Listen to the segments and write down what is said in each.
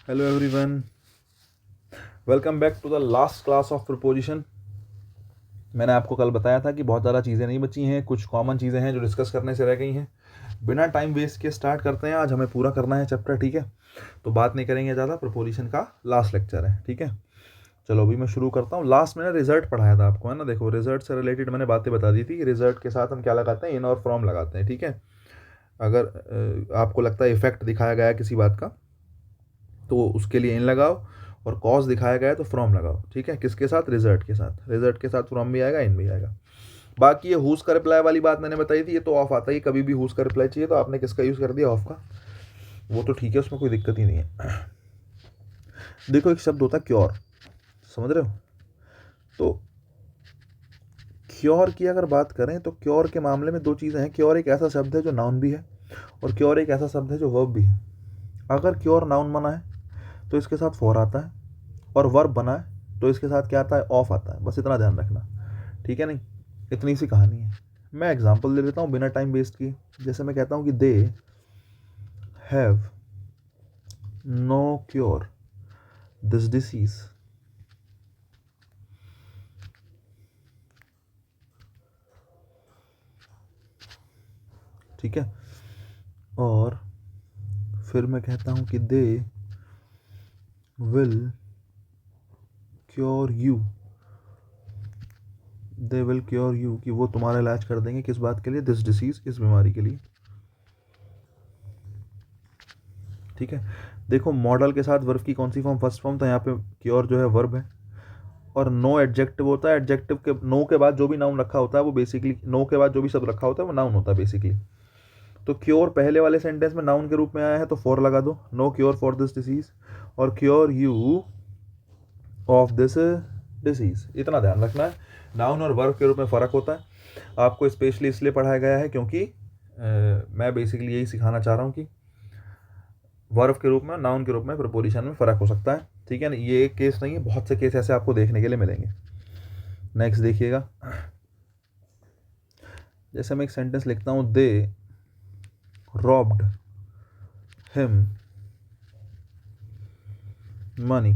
Hello everyone, welcome back to the last class of preposition. मैंने आपको कल बताया था कि बहुत ज़्यादा चीज़ें नहीं बची हैं, कुछ कॉमन चीज़ें हैं जो डिस्कस करने से रह गई हैं। बिना टाइम वेस्ट के स्टार्ट करते हैं। आज हमें पूरा करना है चैप्टर, ठीक है। तो बात नहीं करेंगे ज़्यादा, प्रपोजिशन का लास्ट लेक्चर है, ठीक है। चलो अभी मैं शुरू करता हूँ। लास्ट मैंने रिजल्ट पढ़ाया था आपको, है ना। देखो, रिजल्ट से रिलेटेड मैंने बातें बता दी थी कि रिजल्ट के साथ हम क्या लगाते हैं, इन और फ्रॉम लगाते हैं, ठीक है। अगर आपको लगता है इफेक्ट दिखाया गया है किसी बात का तो उसके लिए इन लगाओ, और कॉज दिखाया गया है तो फ्रॉम लगाओ, ठीक है। किसके साथ? रिजल्ट के साथ। रिजल्ट के साथ फ्रॉम भी आएगा, इन भी आएगा। बाकी ये हुज का रिप्लाई वाली बात मैंने बताई थी, ये तो ऑफ आता है। कभी भी हुज का रिप्लाई चाहिए तो आपने किसका यूज़ कर दिया? ऑफ का। वो तो ठीक है, उसमें कोई दिक्कत ही नहीं है। देखो, एक शब्द होता है क्योर, समझ रहे हो। तो क्योर की अगर बात करें तो क्योर के मामले में दो चीज़ें हैं। क्योर एक ऐसा शब्द है जो नाउन भी है, और क्योर एक ऐसा शब्द है जो वर्ब भी है। अगर क्योर नाउन बना है तो इसके साथ फॉर आता है, और वर्ब बना है तो इसके साथ क्या आता है? ऑफ आता है। बस इतना ध्यान रखना, ठीक है। नहीं, इतनी सी कहानी है। मैं एग्जांपल दे देता हूँ बिना टाइम वेस्ट किए। जैसे मैं कहता हूँ कि they have no cure this disease, ठीक है। और फिर मैं कहता हूँ कि they will cure you, they will cure you, कि वो तुम्हारा इलाज कर देंगे। किस बात के लिए? दिस डिसीज, इस बीमारी के लिए, ठीक है। देखो, मॉडल के साथ वर्ब की कौन सी फॉर्म? First form. तो यहाँ पे क्योर जो है वर्ब है, और नो एडजेक्टिव होता है। एडजेक्टिव के नो के बाद जो भी नाउन रखा होता है वो बेसिकली, नो के बाद जो भी शब्द रखा होता है वो नाउन होता है बेसिकली। तो क्योर पहले वाले सेंटेंस में नाउन के रूप में आया है तो फॉर लगा दो, no cure for this disease, और cure you of this disease. इतना ध्यान रखना है, नाउन और वर्ब के रूप में फ़र्क होता है। आपको स्पेशली इसलिए पढ़ाया गया है क्योंकि मैं बेसिकली यही सिखाना चाह रहा हूँ कि वर्ब के रूप में, नाउन के रूप में, प्रपोजिशन में फ़र्क हो सकता है, ठीक है ना। ये एक केस नहीं है, बहुत से केस ऐसे आपको देखने के लिए मिलेंगे। नेक्स्ट देखिएगा। जैसे मैं एक सेंटेंस लिखता हूँ, दे रॉब्ड हिम मनी,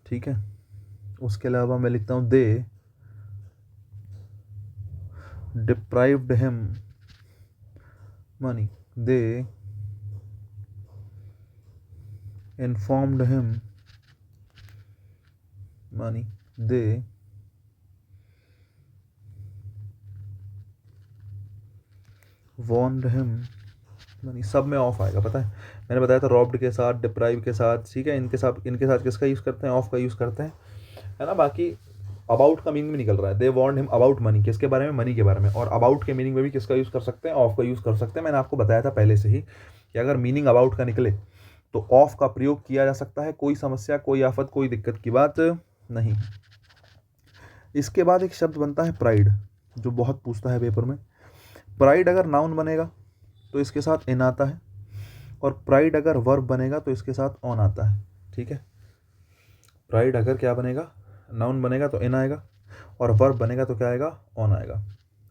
ठीक है। उसके अलावा मैं लिखता हूँ दे डिप्राइव्ड हिम मनी, दे इन्फॉर्म्ड हिम मनी, दे वॉर्नड हिम मनी। सब में ऑफ आएगा, पता है। मैंने बताया था रॉब्ड के साथ, डिप्राइव के साथ, ठीक है। इनके साथ किसका यूज़ करते हैं? ऑफ का यूज़ करते हैं, है ना। बाकी अबाउट का मीनिंग भी निकल रहा है। They want him about money, किसके बारे में? मनी के बारे में। और अबाउट के मीनिंग में भी किसका यूज़ कर सकते हैं? ऑफ का यूज़ कर सकते हैं। मैंने आपको बताया था पहले से ही कि अगर मीनिंग अबाउट का निकले तो ऑफ का प्रयोग किया जा सकता है। कोई समस्या, कोई आफत, कोई दिक्कत की बात नहीं। इसके बाद एक शब्द बनता है प्राइड, जो बहुत पूछता है पेपर में। प्राइड अगर नाउन बनेगा तो इसके साथ इन आता है, और प्राइड अगर वर्ब बनेगा तो इसके साथ ऑन आता है, ठीक है। प्राइड अगर क्या बनेगा? नाउन बनेगा तो इन आएगा, और वर्ब बनेगा तो क्या आएगा? ऑन आएगा।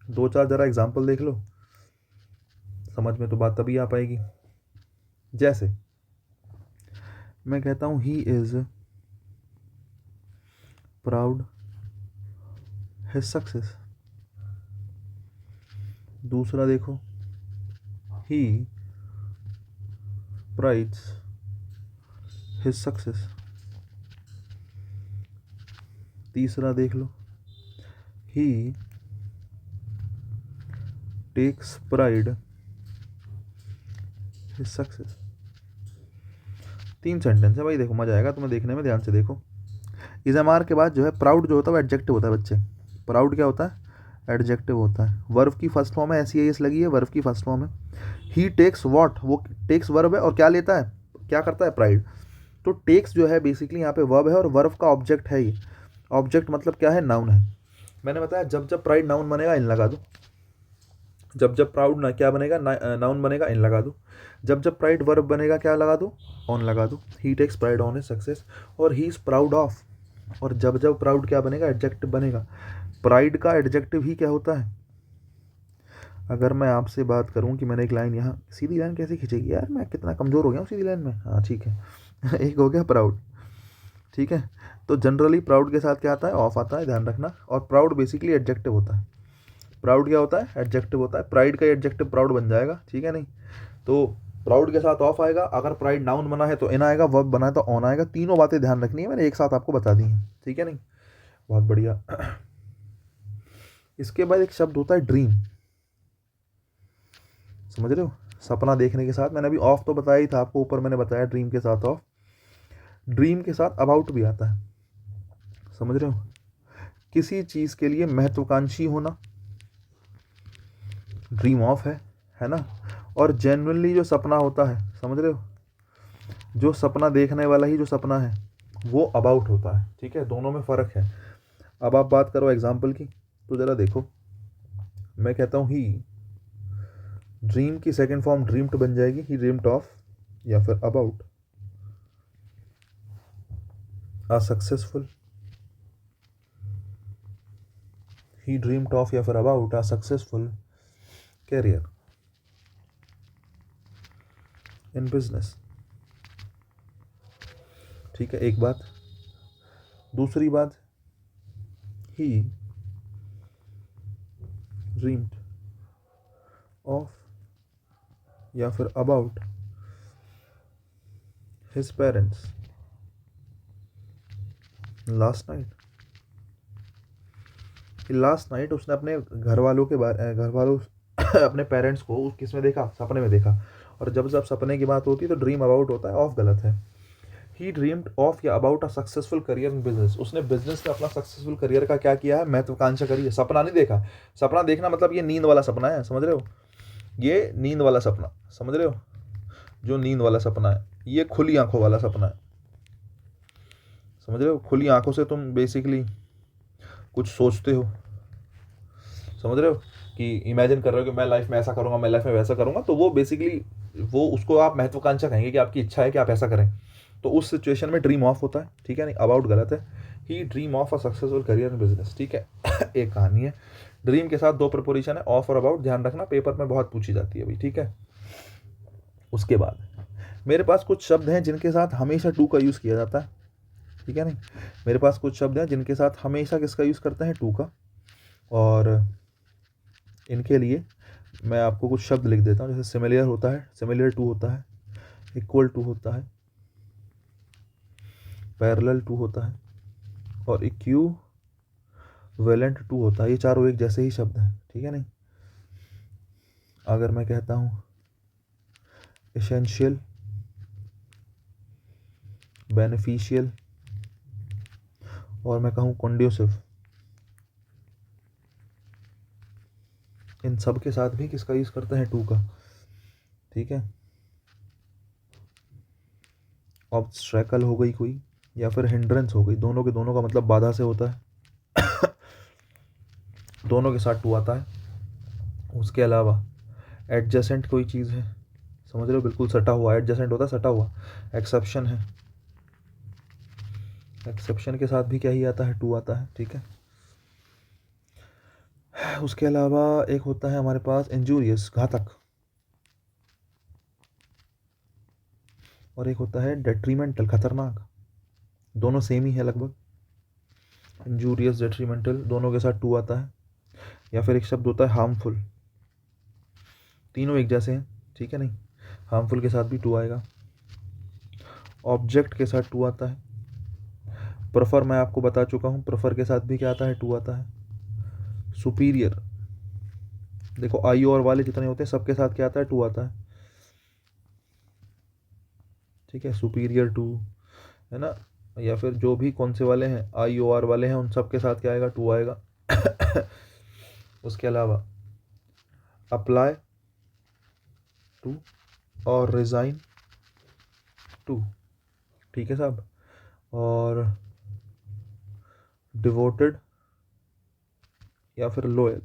दो चार जरा एग्जाम्पल देख लो, समझ में तो बात तभी आ पाएगी। जैसे मैं कहता हूँ he is proud his success. दूसरा देखो, ही प्राइड्स हिज सक्सेस। तीसरा देख लो, he takes pride his success. 3 sentence है भाई, देखो मजा आएगा तुम्हें देखने में, ध्यान से देखो। इज एम आर के बाद जो है प्राउड जो होता है वो एडजेक्टिव होता है बच्चे। प्राउड क्या होता है? एडजेक्टिव होता है। वर्ब की फर्स्ट फॉर्म है, ऐसी एस लगी है, वर्ब की फर्स्ट फॉर्म है। ही टेक्स वॉट, वो टेक्स वर्ब है, और क्या लेता है, क्या करता है? प्राइड। तो टेक्स जो है बेसिकली यहाँ पे वर्ब है, और वर्ब का ऑब्जेक्ट है ये। ऑब्जेक्ट मतलब क्या है? नाउन है। मैंने बताया जब जब प्राइड नाउन बनेगा इन लगा दो, जब जब प्राउड ना क्या बनेगा, नाउन बनेगा इन लगा दो, जब जब प्राइड वर्ब बनेगा क्या लगा दो? ऑन लगा दो। He takes pride on his success, और ही इज प्राउड ऑफ। और जब जब प्राउड क्या बनेगा? एडजेक्टिव बनेगा। प्राइड का एडजेक्टिव ही क्या होता है? अगर मैं आपसे बात करूं कि मैंने एक लाइन यहाँ, सीधी लाइन कैसे खींचेगी यार, मैं कितना कमज़ोर हो गया हूँ सीधी लाइन में। हाँ ठीक है। एक हो गया प्राउड, ठीक है। तो जनरली प्राउड के साथ क्या आता है, ऑफ आता है, ध्यान रखना। और प्राउड बेसिकली एडजेक्टिव होता है। प्राउड क्या होता है, एडजेक्टिव होता है। प्राइड का एडजेक्टिव प्राउड बन जाएगा, ठीक है नहीं। तो प्राउड के साथ ऑफ आएगा, अगर प्राइड नाउन बना है तो इन आएगा, वर्ब बना है तो ऑन आएगा। तीनों बातें ध्यान रखनी है, मैंने एक साथ आपको बता दी हैं, ठीक है नहीं। बहुत बढ़िया। इसके बाद एक शब्द होता है ड्रीम, समझ रहे हो, सपना देखने के साथ। मैंने अभी ऑफ तो बताया ही था आपको, ऊपर मैंने बताया ड्रीम के साथ ऑफ। ड्रीम के साथ अबाउट भी आता है, समझ रहे हो। किसी चीज़ के लिए महत्वाकांक्षी होना, ड्रीम ऑफ है ना। और जेन्युइनली जो सपना होता है, समझ रहे हो, जो सपना देखने वाला ही जो सपना है वो अबाउट होता है, ठीक है। दोनों में फ़र्क है। अब आप बात करो एग्जाम्पल की, तो ज़रा देखो, मैं कहता हूँ ही ड्रीम की सेकंड फॉर्म ड्रीम्ड बन जाएगी, ही ड्रीम्ड ऑफ या फिर about a successful, he dreamed of या फिर about a successful career in business, ठीक है। एक बात। दूसरी बात, ही ड्रीम्ड ऑफ या फिर about his parents last night. Last night उसने अपने घर वालों के बारे, घर वालों अपने पेरेंट्स को किस में देखा, सपने में देखा। और जब जब सपने की बात होती है तो ड्रीम अबाउट होता है, ऑफ गलत है। ही ड्रीम्ड ऑफ या about a successful career in business, उसने बिजनेस में अपना सक्सेसफुल करियर का क्या किया है, महत्वाकांक्षा करी है, सपना नहीं देखा। सपना देखना मतलब ये नींद वाला सपना है, समझ रहे हो, ये नींद वाला सपना, समझ रहे हो, जो नींद वाला सपना है, ये खुली आंखों वाला सपना है, समझ रहे हो। खुली आंखों से तुम बेसिकली कुछ सोचते हो, समझ रहे हो, कि इमेजिन कर रहे हो कि मैं लाइफ में ऐसा करूंगा, मैं लाइफ में वैसा करूंगा, तो वो बेसिकली वो उसको आप महत्वाकांक्षा कहेंगे कि आपकी इच्छा है कि आप ऐसा करें। तो उस सिचुएशन में ड्रीम ऑफ होता है, ठीक है नहीं, अबाउट गलत है। He dream of a successful career in business, ठीक है। एक कहानी है। ड्रीम के साथ दो प्रपोजिशन है, ऑफ और अबाउट, ध्यान रखना, पेपर में बहुत पूछी जाती है भाई, ठीक है। उसके बाद मेरे पास कुछ शब्द हैं जिनके साथ हमेशा टू का यूज़ किया जाता है, ठीक है नहीं। मेरे पास कुछ शब्द हैं जिनके साथ हमेशा किसका यूज़ करते हैं, टू का। और इनके लिए मैं आपको कुछ शब्द लिख देता हूँ। जैसे सिमिलियर होता है, सिमिलियर टू होता है, इक्वल टू होता है, पैरेलल टू होता है, और इक्विवेलेंट टू होता है। ये चारों एक जैसे ही शब्द हैं, ठीक है नहीं। अगर मैं कहता हूँ एसेंशियल, बेनिफिशियल, और मैं कहूँ कॉन्ड्यूसिव, इन सब के साथ भी किसका यूज़ करते हैं, टू का, ठीक है। ऑब्स्ट्रैकल हो गई कोई, या फिर हिंड्रेंस हो गई, दोनों के दोनों का मतलब बाधा से होता है। दोनों के साथ टू आता है। उसके अलावा एडजेसेंट कोई चीज़ है, समझ रहे हो, बिल्कुल सटा हुआ, एडजेसेंट होता है सटा हुआ। एक्सेप्शन है, एक्सेप्शन के साथ भी क्या ही आता है, टू आता है, ठीक है। उसके अलावा एक होता है हमारे पास इंजूरियस, घातक, और एक होता है डेट्रीमेंटल, खतरनाक। दोनों सेम ही है लगभग, इंजूरियस, डेट्रीमेंटल, दोनों के साथ टू आता है। या फिर एक शब्द होता है हार्मफुल, तीनों एक जैसे हैं, ठीक है नहीं, हार्मफुल के साथ भी टू आएगा। ऑब्जेक्ट के साथ टू आता है। प्रेफर मैं आपको बता चुका हूँ, प्रेफर के साथ भी क्या आता है, टू आता है। सुपीरियर, देखो आई और वाले जितने होते हैं सबके साथ क्या आता है, टू आता है, ठीक है। सुपीरियर टू, है ना। या फिर जो भी कौन से वाले हैं, आई ओ आर वाले हैं, उन सब के साथ क्या आएगा, टू आएगा। उसके अलावा अप्लाई टू और रिज़ाइन टू, ठीक है साहब। और डिवोटेड या फिर लॉयल,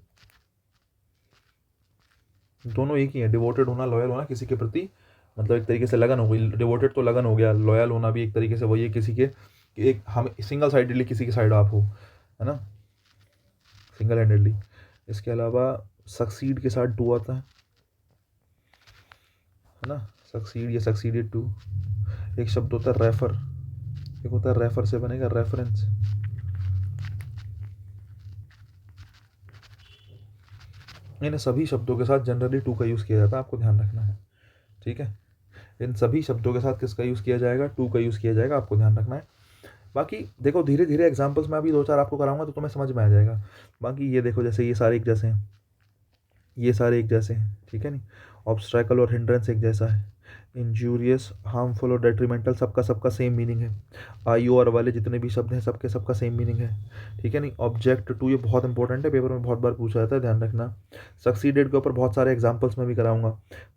दोनों एक ही है। डिवोटेड होना, लॉयल होना किसी के प्रति, मतलब एक तरीके से लगन हो गई, डिवोटेड तो लगन हो गया, लॉयल होना भी एक तरीके से वही है, किसी के कि एक हम सिंगल साइडेडली किसी की साइड आप हो, है ना, सिंगल हैंडेडली। इसके अलावा सक्सीड के साथ डू आता है ना, सक्सीड या सक्सीडेड टू। एक शब्द होता है रेफर, एक होता है रेफर से बनेगा रेफरेंस। इन सभी शब्दों के साथ जनरली टू का यूज़ किया जाता है, आपको ध्यान रखना है, ठीक है। इन सभी शब्दों के साथ किसका यूज़ किया जाएगा, टू का यूज़ किया जाएगा, आपको ध्यान रखना है। बाकी देखो धीरे धीरे एग्जांपल्स में अभी दो चार आपको कराऊंगा तो तुम्हें समझ में आ जाएगा। बाकी ये देखो जैसे ये सारे एक जैसे हैं, ये सारे एक जैसे हैं, ठीक है नहीं। ऑब्स्ट्रैकल और हिंड्रेंस एक जैसा है, इंजूरियस, हार्मफुल और डेट्रीमेंटल सबका सबका सेम मीनिंग है। आई ओ आर वाले जितने भी शब्द हैं सबके सबका सेम मीनिंग है, ठीक है नहीं। ऑब्जेक्ट टू, ये बहुत इंपॉर्टेंट है, पेपर में बहुत बार पूछा जाता है, ध्यान रखना। सक्सीडेड के ऊपर बहुत सारे एग्जाम्पल्स में भी कराऊंगा।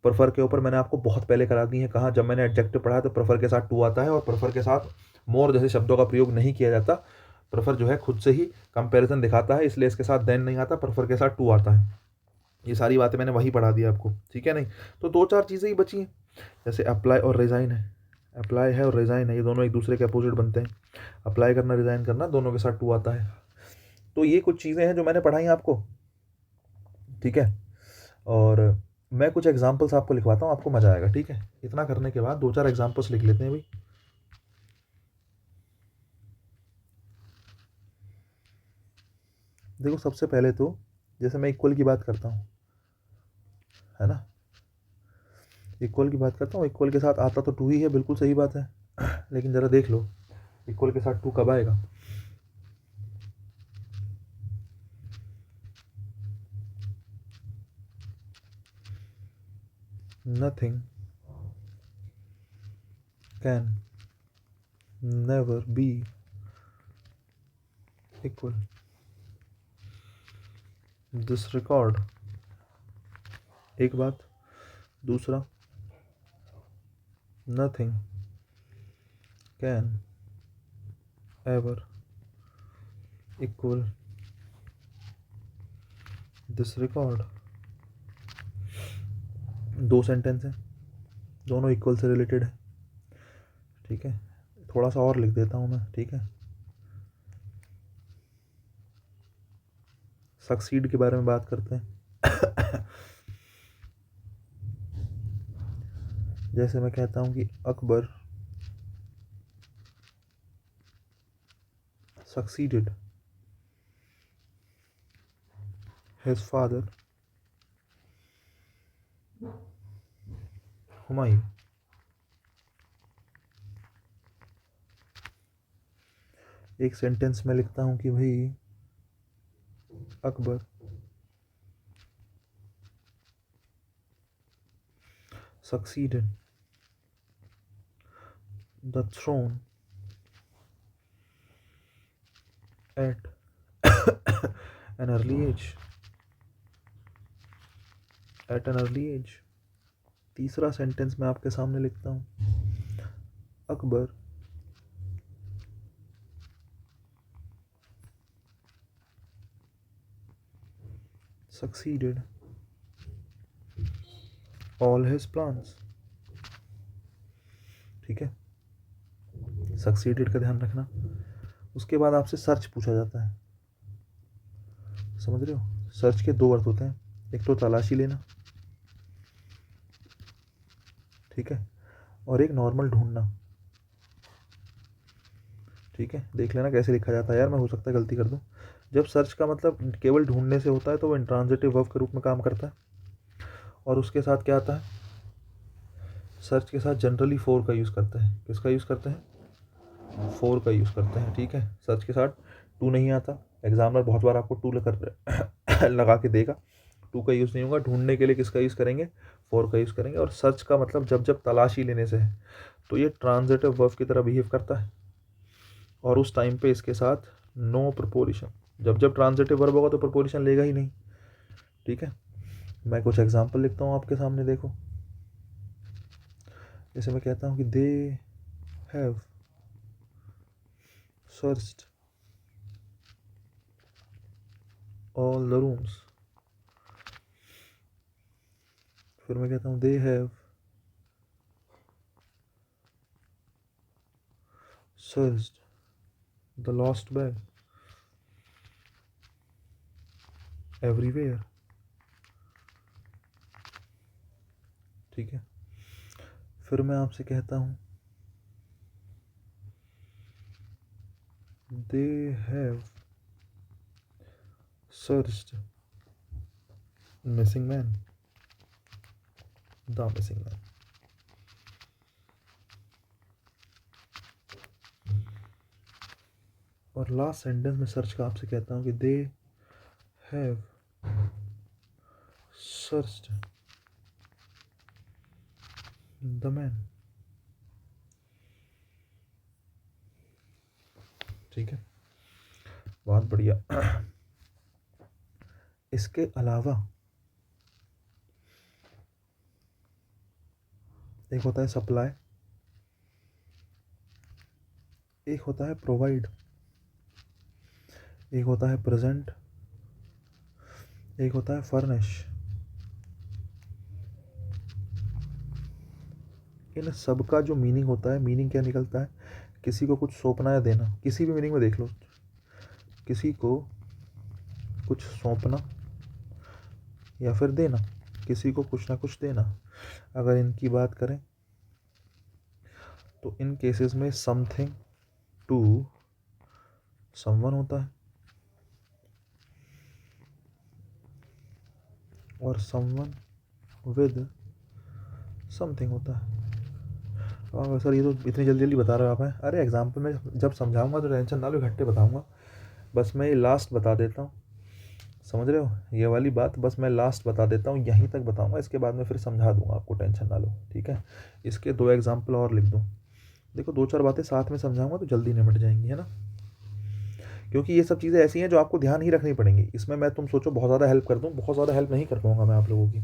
प्रेफर के ऊपर मैंने आपको बहुत पहले करा दी है, कहाँ जब मैंने एडजेक्टिव पढ़ा तो प्रेफर के साथ टू आता है, और प्रेफर के साथ मोर जैसे शब्दों का प्रयोग नहीं किया जाता। प्रेफर जो है खुद से ही कंपैरिजन दिखाता है, इसलिए इसके साथ देन नहीं आता, प्रेफर के साथ टू आता है। ये सारी बातें मैंने वही पढ़ा दी आपको, ठीक है नहीं। तो दो चार चीज़ें ही बची हैं, जैसे अप्लाई और रिज़ाइन है। अप्लाई है और रिज़ाइन है, ये दोनों एक दूसरे के अपोजिट बनते हैं। अप्लाई करना, रिज़ाइन करना, दोनों के साथ टू आता है। तो ये कुछ चीज़ें हैं जो मैंने पढ़ाई आपको, ठीक है। और मैं कुछ एग्जाम्पल्स आपको लिखवाता हूँ, आपको मज़ा आएगा, ठीक है। इतना करने के बाद दो चार एग्जाम्पल्स लिख लेते हैं भाई। देखो सबसे पहले तो जैसे मैं इक्वल की बात करता हूँ, है ना, इक्वल की बात करता हूँ, इक्वल के साथ आता तो टू ही है, बिल्कुल सही बात है। लेकिन ज़रा देख लो इक्वल के साथ टू कब आएगा। Nothing can never be equal, this record एक बात। दूसरा, nothing can ever equal this record. दो सेंटेंस हैं, दोनों इक्वल से रिलेटेड है, ठीक है। थोड़ा सा और लिख देता हूँ मैं, ठीक है। सक्सीड के बारे में बात करते हैं। जैसे मैं कहता हूँ कि Akbar succeeded his father Humayun. एक सेंटेंस में लिखता हूँ कि भाई Akbar succeeded the throne at an early age, at an early age। तीसरा सेंटेंस मैं आपके सामने लिखता हूँ, Akbar succeeded all his plans, ठीक है। सक्सीडेड का ध्यान रखना। उसके बाद आपसे सर्च पूछा जाता है, समझ रहे हो। सर्च के दो अर्थ होते हैं, एक तो तलाशी लेना, ठीक है, और एक नॉर्मल ढूंढना, ठीक है। देख लेना कैसे लिखा जाता है यार, मैं हो सकता है गलती कर दूं। जब सर्च का मतलब केवल ढूंढने से होता है तो वो इंट्रांजिटिव वर्ब के रूप में काम करता है, और उसके साथ क्या आता है, सर्च के साथ जनरली फोर का यूज़ करते हैं। किसका यूज़ करते हैं, फोर का यूज़ करते हैं, ठीक है। सर्च के साथ टू नहीं आता, एग्जामिनर बहुत बार आपको टू लगा लगा के देगा, टू का यूज़ नहीं होगा। ढूंढने के लिए किसका यूज़ करेंगे, फोर का यूज़ करेंगे। और सर्च का मतलब जब जब तलाशी लेने से है, तो ये ट्रांजिटिव वर्ब की तरह बिहेव करता है, और उस टाइम पे इसके साथ नो प्रपोजिशन। जब जब ट्रांजिटिव वर्ब होगा तो प्रपोजिशन लेगा ही नहीं, ठीक है। मैं कुछ एग्जांपल लिखता हूँ आपके सामने, देखो। जैसे मैं कहता हूँ कि they have searched all the rooms. फिर मैं कहता हूँ they have searched the lost bag everywhere. ठीक है, फिर मैं आपसे कहता हूँ they have searched missing man, the missing man. और लास्ट सेंटेंस में सर्च का आपसे कहता हूँ कि they have searched the man. ठीक है, बहुत बढ़िया। इसके अलावा एक होता है सप्लाई, एक होता है प्रोवाइड, एक होता है प्रेजेंट, एक होता है फर्निश। इन सब का जो मीनिंग होता है, मीनिंग क्या निकलता है, किसी को कुछ सौंपना या देना, किसी भी मीनिंग में देख लो, किसी को कुछ सौंपना या फिर देना, किसी को कुछ ना कुछ देना। अगर इनकी बात करें तो इन केसेस में समथिंग टू समवन होता है और समवन विद समथिंग होता है। सर ये तो इतनी जल्दी जल्दी बता रहे हो आप हैं। अरे एग्जाम्पल में जब समझाऊंगा तो टेंशन ना लो, इकट्ठे बताऊंगा। बस मैं ये लास्ट बता देता हूँ, समझ रहे हो, ये वाली बात बस मैं लास्ट बता देता हूँ, यहीं तक बताऊंगा, इसके बाद में फिर समझा दूंगा आपको, टेंशन ना लो। ठीक है, इसके 2 एग्जाम्पल और लिख दूँ। देखो 2-4 बातें साथ में समझाऊंगा तो जल्दी निपट जाएंगी, है ना, क्योंकि ये सब चीज़ें ऐसी हैं जो आपको ध्यान ही रखनी पड़ेंगी। इसमें मैं तुम सोचो बहुत ज़्यादा हेल्प कर दूँ, बहुत ज़्यादा हेल्प नहीं कर पाऊंगा मैं आप लोगों की।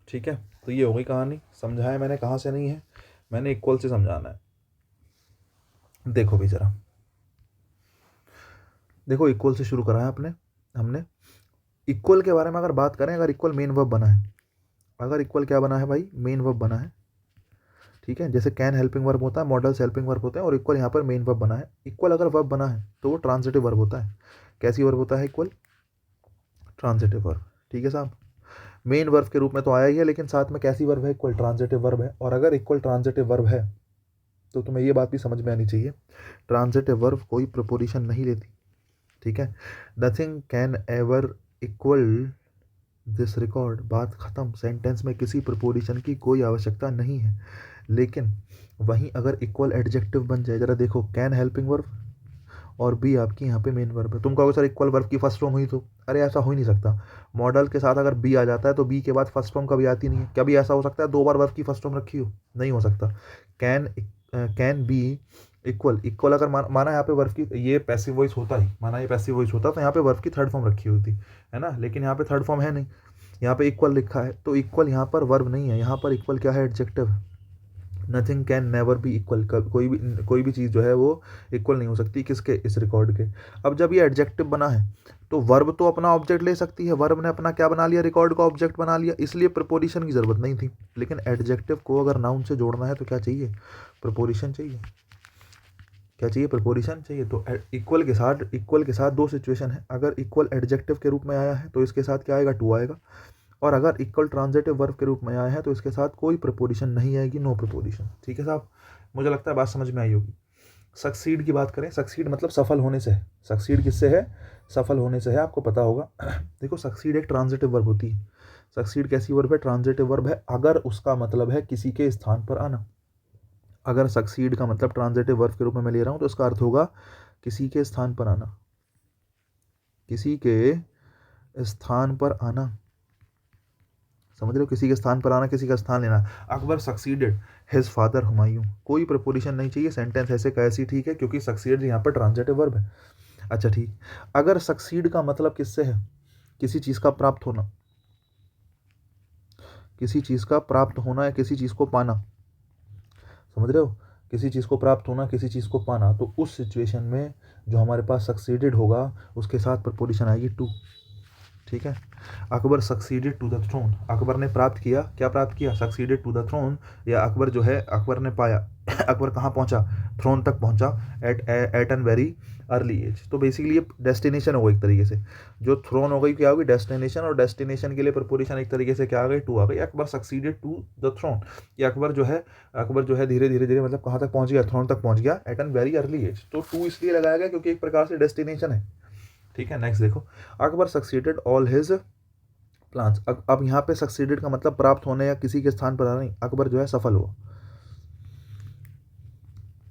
ठीक है, तो ये हो गई कहानी। समझाया मैंने कहाँ से नहीं है, मैंने इक्वल से समझाना है। देखो भी जरा, देखो इक्वल से शुरू करा है अपने हमने। इक्वल के बारे में अगर बात करें, अगर इक्वल मेन वर्ब बना है, अगर इक्वल क्या बना है भाई, मेन वर्ब बना है। ठीक है, जैसे कैन हेल्पिंग वर्ब होता है, मॉडल्स हेल्पिंग वर्ब होते हैं, और इक्वल यहाँ पर मेन वर्ब बना है। इक्वल अगर वर्ब बना है तो वो ट्रांजिटिव वर्ब होता है। कैसी वर्ब होता है इक्वल? Transitive verb. ठीक है साहब, मेन वर्ब के रूप में तो आया ही है, लेकिन साथ में कैसी वर्ब है? इक्वल ट्रांजिटिव वर्ब है। और अगर इक्वल ट्रांजिटिव वर्ब है तो तुम्हें ये बात भी समझ में आनी चाहिए, ट्रांजिटिव वर्ब कोई प्रपोजिशन नहीं लेती। ठीक है, nothing can ever equal this record, बात ख़त्म। सेंटेंस में किसी प्रपोजिशन की कोई आवश्यकता नहीं है। लेकिन वहीं अगर इक्वल एडजेक्टिव बन जाए, जरा देखो, कैन हेल्पिंग वर्ब और बी आपकी यहाँ पे मेन वर्ब है। तुम कहोगे सर इक्वल वर्ब की फर्स्ट फॉर्म हुई तो, अरे ऐसा हो ही नहीं सकता। मॉडल के साथ अगर बी आ जाता है तो बी के बाद फर्स्ट फॉर्म कभी आती नहीं है। कभी ऐसा हो सकता है 2 बार वर्ब की फर्स्ट फॉर्म रखी हो? नहीं हो सकता। कैन बी इक्वल, इक्वल अगर माना यहाँ पे वर्ब की, ये पैसिव वॉइस होता ही, माना ये पैसिव वॉइस होता तो यहाँ पे वर्ब की थर्ड फॉर्म रखी होती है ना, लेकिन यहाँ पे थर्ड फॉर्म है नहीं, यहाँ पे इक्वल लिखा है। तो इक्वल यहाँ पर वर्ब नहीं है, यहाँ पर इक्वल क्या है? Adjective. Nothing can never be equal, कोई भी चीज़ जो है वो इक्वल नहीं हो सकती किसके? इस रिकॉर्ड के। अब जब ये एडजेक्टिव बना है तो वर्ब तो अपना ऑब्जेक्ट ले सकती है, वर्ब ने अपना क्या बना लिया? रिकॉर्ड का ऑब्जेक्ट बना लिया, इसलिए प्रपोजिशन की ज़रूरत नहीं थी। लेकिन एडजेक्टिव को अगर नाउन से जोड़ना है तो क्या चाहिए? प्रपोजिशन चाहिए। क्या चाहिए? प्रपोजिशन चाहिए। तो इक्वल के साथ 2 सिचुएशन है। अगर इक्वल एडजेक्टिव के रूप में आया है तो इसके साथ क्या आएगा? टू आएगा। और अगर इक्वल ट्रांजिटिव वर्ब के रूप में आया है तो इसके साथ कोई प्रपोजिशन नहीं आएगी, नो प्रपोजिशन। ठीक है साहब, मुझे लगता है बात समझ में आई होगी। सक्सीड की बात करें, सक्सीड मतलब सफल होने से है। सक्सीड किससे है? सफल होने से है, आपको पता होगा। देखो सक्सीड एक ट्रांजिटिव वर्ब होती है। सक्सीड कैसी वर्ब है? ट्रांजिटिव वर्ब है, अगर उसका मतलब है किसी के स्थान पर आना। अगर सक्सीड का मतलब ट्रांजिटिव वर्ब के रूप में मैं ले रहा हूँ तो इसका अर्थ होगा किसी के स्थान पर आना, किसी के स्थान पर आना, समझ रहे हो, किसी के स्थान पर आना, किसी का स्थान लेना। Akbar succeeded his father Humayun, कोई प्रपोजिशन नहीं चाहिए, सेंटेंस ऐसे कैसी ठीक है क्योंकि सक्सीड यहाँ पर ट्रांजिटिव वर्ब है। अच्छा ठीक, अगर सक्सीड का मतलब किससे है, किसी चीज़ का प्राप्त होना, किसी चीज़ का प्राप्त होना या किसी चीज़ को पाना, समझ रहे हो, किसी चीज़ को प्राप्त होना, किसी चीज़ को पाना, तो उस सिचुएशन में जो हमारे पास सक्सीडेड होगा उसके साथ प्रपोजिशन आएगी टू। ठीक है, Akbar succeeded to the throne, Akbar ने प्राप्त किया, क्या प्राप्त किया, सक्सीडेड टू द थ्रोन, या अकबर जो है अकबर ने पाया अकबर कहाँ पहुँचा, थ्रोन तक पहुँचा, at an very early age. तो बेसिकली ये डेस्टिनेशन होगा एक तरीके से, जो थ्रोन हो गई क्या होगी डेस्टिनेशन, और डेस्टिनेशन के लिए प्रपोजिशन एक तरीके से क्या आ गई टू आ गई, Akbar succeeded to the throne, ये अकबर जो है धीरे धीरे मतलब कहाँ तक पहुँच गया, थ्रोन तक पहुँच गया at an very early age. तो टू इसलिए लगाया गया क्योंकि एक प्रकार से डेस्टिनेशन है। ठीक है, नेक्स्ट देखो, Akbar succeeded all his plans. अब यहाँ पे सक्सीडेड का मतलब प्राप्त होने या किसी के स्थान पर आना नहीं, अकबर जो है सफल हुआ,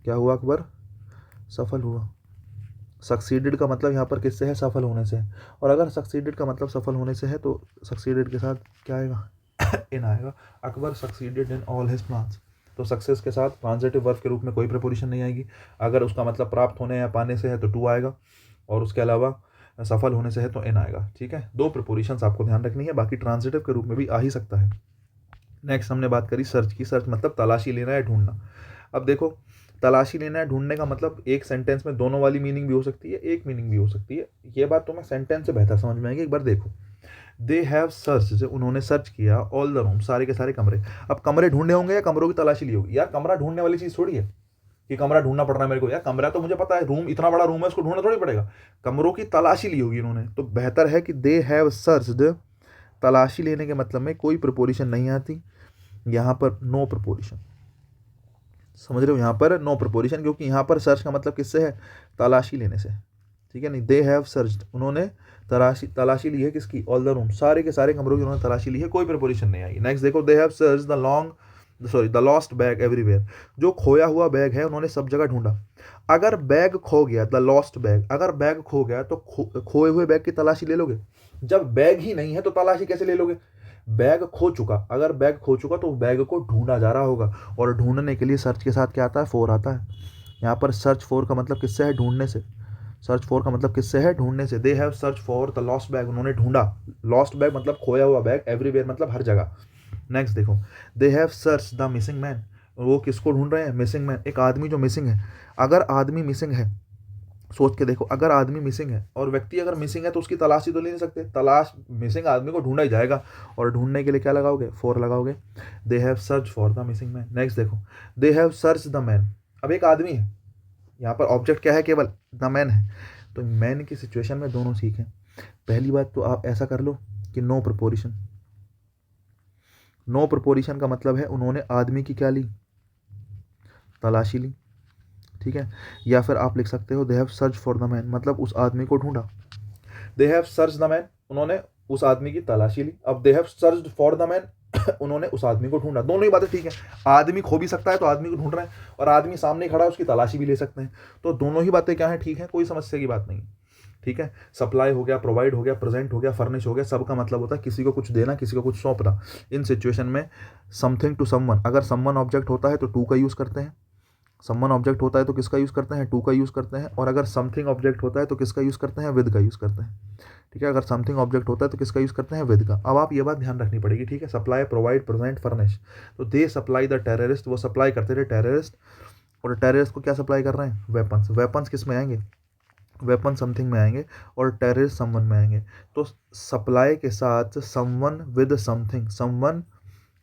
क्या हुआ, अकबर सफल हुआ। सक्सीडेड का मतलब यहाँ पर किससे है, सफल होने से है, और अगर सक्सीडेड का मतलब सफल होने से है तो सक्सीडेड के साथ क्या आएगा इन आएगा, Akbar succeeded in all his plans. तो सक्सेस के साथ ट्रांजिटिव वर्ब के रूप में कोई प्रपोजिशन नहीं आएगी, अगर उसका मतलब प्राप्त होने या पाने से है तो टू आएगा, और उसके अलावा सफल होने से है तो इन आएगा। ठीक है, दो प्रपोजिशंस आपको ध्यान रखनी है, बाकी ट्रांजिटिव के रूप में भी आ ही सकता है। नेक्स्ट हमने बात करी सर्च की, सर्च मतलब तलाशी लेना या ढूंढना। अब देखो, तलाशी लेना या ढूंढने का मतलब एक सेंटेंस में दोनों वाली मीनिंग भी हो सकती है, एक मीनिंग भी हो सकती है, ये बात तुम्हें सेंटेंस से बेहतर समझ में आएगी। एक बार देखो, दे हैव सर्च, उन्होंने सर्च किया, ऑल द रूम, सारे के सारे कमरे। अब कमरे ढूंढे होंगे या कमरों की तलाशी ली होगी, यार कमरा ढूंढने वाली चीज़ थोड़ी है कि कमरा ढूंढना पड़ रहा है मेरे को, यार कमरा तो मुझे पता है, रूम इतना बड़ा रूम है उसको ढूंढना थोड़ी पड़ेगा, कमरों की तलाशी ली होगी इन्होंने। तो बेहतर है कि दे हैव सर्च्ड, तलाशी लेने के मतलब में कोई प्रपोजिशन नहीं आती, यहाँ पर नो प्रपोजिशन, समझ रहे हो, यहाँ पर नो प्रपोजिशन, क्योंकि यहाँ पर सर्च का मतलब किससे है, तलाशी लेने से। ठीक है, नहीं, दे हैव सर्च्ड, उन्होंने तलाशी ली है किसकी, ऑल द रूम, सारे के सारे कमरों की उन्होंने तलाशी ली है, कोई प्रपोजिशन नहीं आई। नेक्स्ट देखो, they have searched the lost bag everywhere, जो खोया हुआ बैग है उन्होंने सब जगह ढूंढा। अगर बैग खो गया, द लॉस्ट बैग, अगर बैग खो गया तो खोए हुए बैग की तलाशी ले लोगे, जब बैग ही नहीं है तो तलाशी कैसे ले लोगे, बैग खो चुका, अगर बैग खो चुका तो बैग को ढूंढा जा रहा होगा, और ढूंढने के लिए सर्च के साथ क्या आता है, फॉर आता है। यहाँ पर सर्च फॉर का मतलब किससे है, ढूंढने से, सर्च फॉर का मतलब किससे है, ढूंढने से। दे have search for the lost bag, उन्होंने ढूंढा, लॉस्ट बैग मतलब खोया हुआ बैग, एवरीवेयर मतलब हर जगह। नेक्स्ट देखो, they have search the missing man, वो किसको ढूंढ रहे हैं, मिसिंग मैन, एक आदमी जो मिसिंग है। अगर आदमी मिसिंग है, सोच के देखो, अगर आदमी मिसिंग है और व्यक्ति अगर मिसिंग है तो उसकी तलाशी तो ले नहीं सकते, तलाश मिसिंग आदमी को ढूंढा ही जाएगा, और ढूंढने के लिए क्या लगाओगे, फॉर लगाओगे। They have search for the missing man. Next देखो, they have search the man, अब एक आदमी है, यहाँ पर ऑब्जेक्ट क्या है, केवल द मैन है, तो मैन की सिचुएशन में दोनों सीखें। पहली बात तो आप ऐसा कर लो कि नो प्रपोजिशन, नो प्रपोजिशन का मतलब है उन्होंने आदमी की क्या ली, तलाशी ली। ठीक है, या फिर आप लिख सकते हो दे have search for the man, मतलब उस आदमी को ढूंढा। दे हैव सर्च द मैन, उन्होंने उस आदमी की तलाशी ली। अब they have searched for the man, उन्होंने उस आदमी को ढूंढा। दोनों ही बातें ठीक है, आदमी खो भी सकता है तो आदमी को ढूंढ रहे हैं, और आदमी सामने खड़ा है उसकी तलाशी भी ले सकते हैं, तो दोनों ही बातें क्या है, ठीक है, कोई समस्या की बात नहीं। ठीक है, सप्लाई हो गया, प्रोवाइड हो गया, प्रेजेंट हो गया, फर्निश हो गया, सबका मतलब होता है किसी को कुछ देना, किसी को कुछ सौंपना। इन सिचुएशन में समथिंग टू समवन, अगर समवन ऑब्जेक्ट होता है तो टू का यूज़ करते हैं, समवन ऑब्जेक्ट होता है तो किसका यूज़ करते हैं, टू का यूज़ करते हैं, और अगर समथिंग ऑब्जेक्ट होता है तो किसका यूज़ करते हैं, विद का यूज़ करते हैं। ठीक है, अगर समथिंग ऑब्जेक्ट होता है तो किसका यूज़ करते हैं, विद का। अब आप ये बात ध्यान रखनी पड़ेगी। ठीक है, सप्लाई, प्रोवाइड, प्रेजेंट, फर्निश, तो दे सप्लाई द टेररिस्ट, वो सप्लाई करते थे टेररिस्ट, और टेररिस्ट को क्या सप्लाई कर रहे हैं, वेपन्स। वेपन्स किस में आएंगे, वेपन समथिंग में आएंगे, और टेररिस्ट समवन में आएंगे। तो सप्लाई के साथ someone with something, someone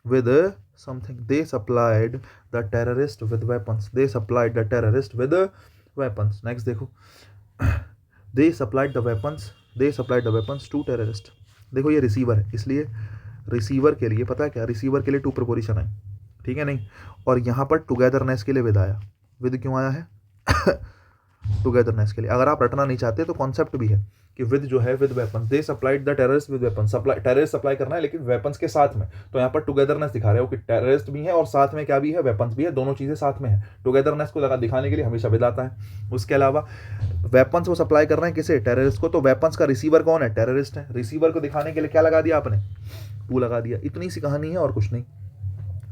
with something, they supplied the terrorist with weapons, they supplied the terrorist with weapons। next देखो, they supplied the weapons to terrorist। देखो ये रिसीवर है, इसलिए रिसीवर के लिए पता है क्या, रिसीवर के लिए टू प्रपोजिशन है, ठीक है नहीं, और यहाँ पर टुगेदरनेस के लिए विद आया। विद क्यों आया है टुगेदरनेस के लिए। अगर आप रटना नहीं चाहते तो कॉन्सेप्ट भी है कि विद जो है with weapons, they supplied the terrorist with weapons, supply terrorist supply करना है लेकिन वेपन्स के साथ में। तो यहाँ पर टुगेदरनेस दिखा रहे हो कि टेररिस्ट भी है और साथ में क्या भी है, वेपन्स भी है, दोनों चीजें साथ में है। टुगेदरनेस को लगा दिखाने के लिए हमेशा विद आता है। उसके अलावा वेपन्स वो सप्लाई कर रहे हैं किसे, टेररिस्ट को, तो वेपन्स का रिसीवर कौन है, टेररिस्ट है। रिसीवर को दिखाने के लिए क्या लगा दिया आपने, टू लगा दिया। इतनी सी कहानी है और कुछ नहीं।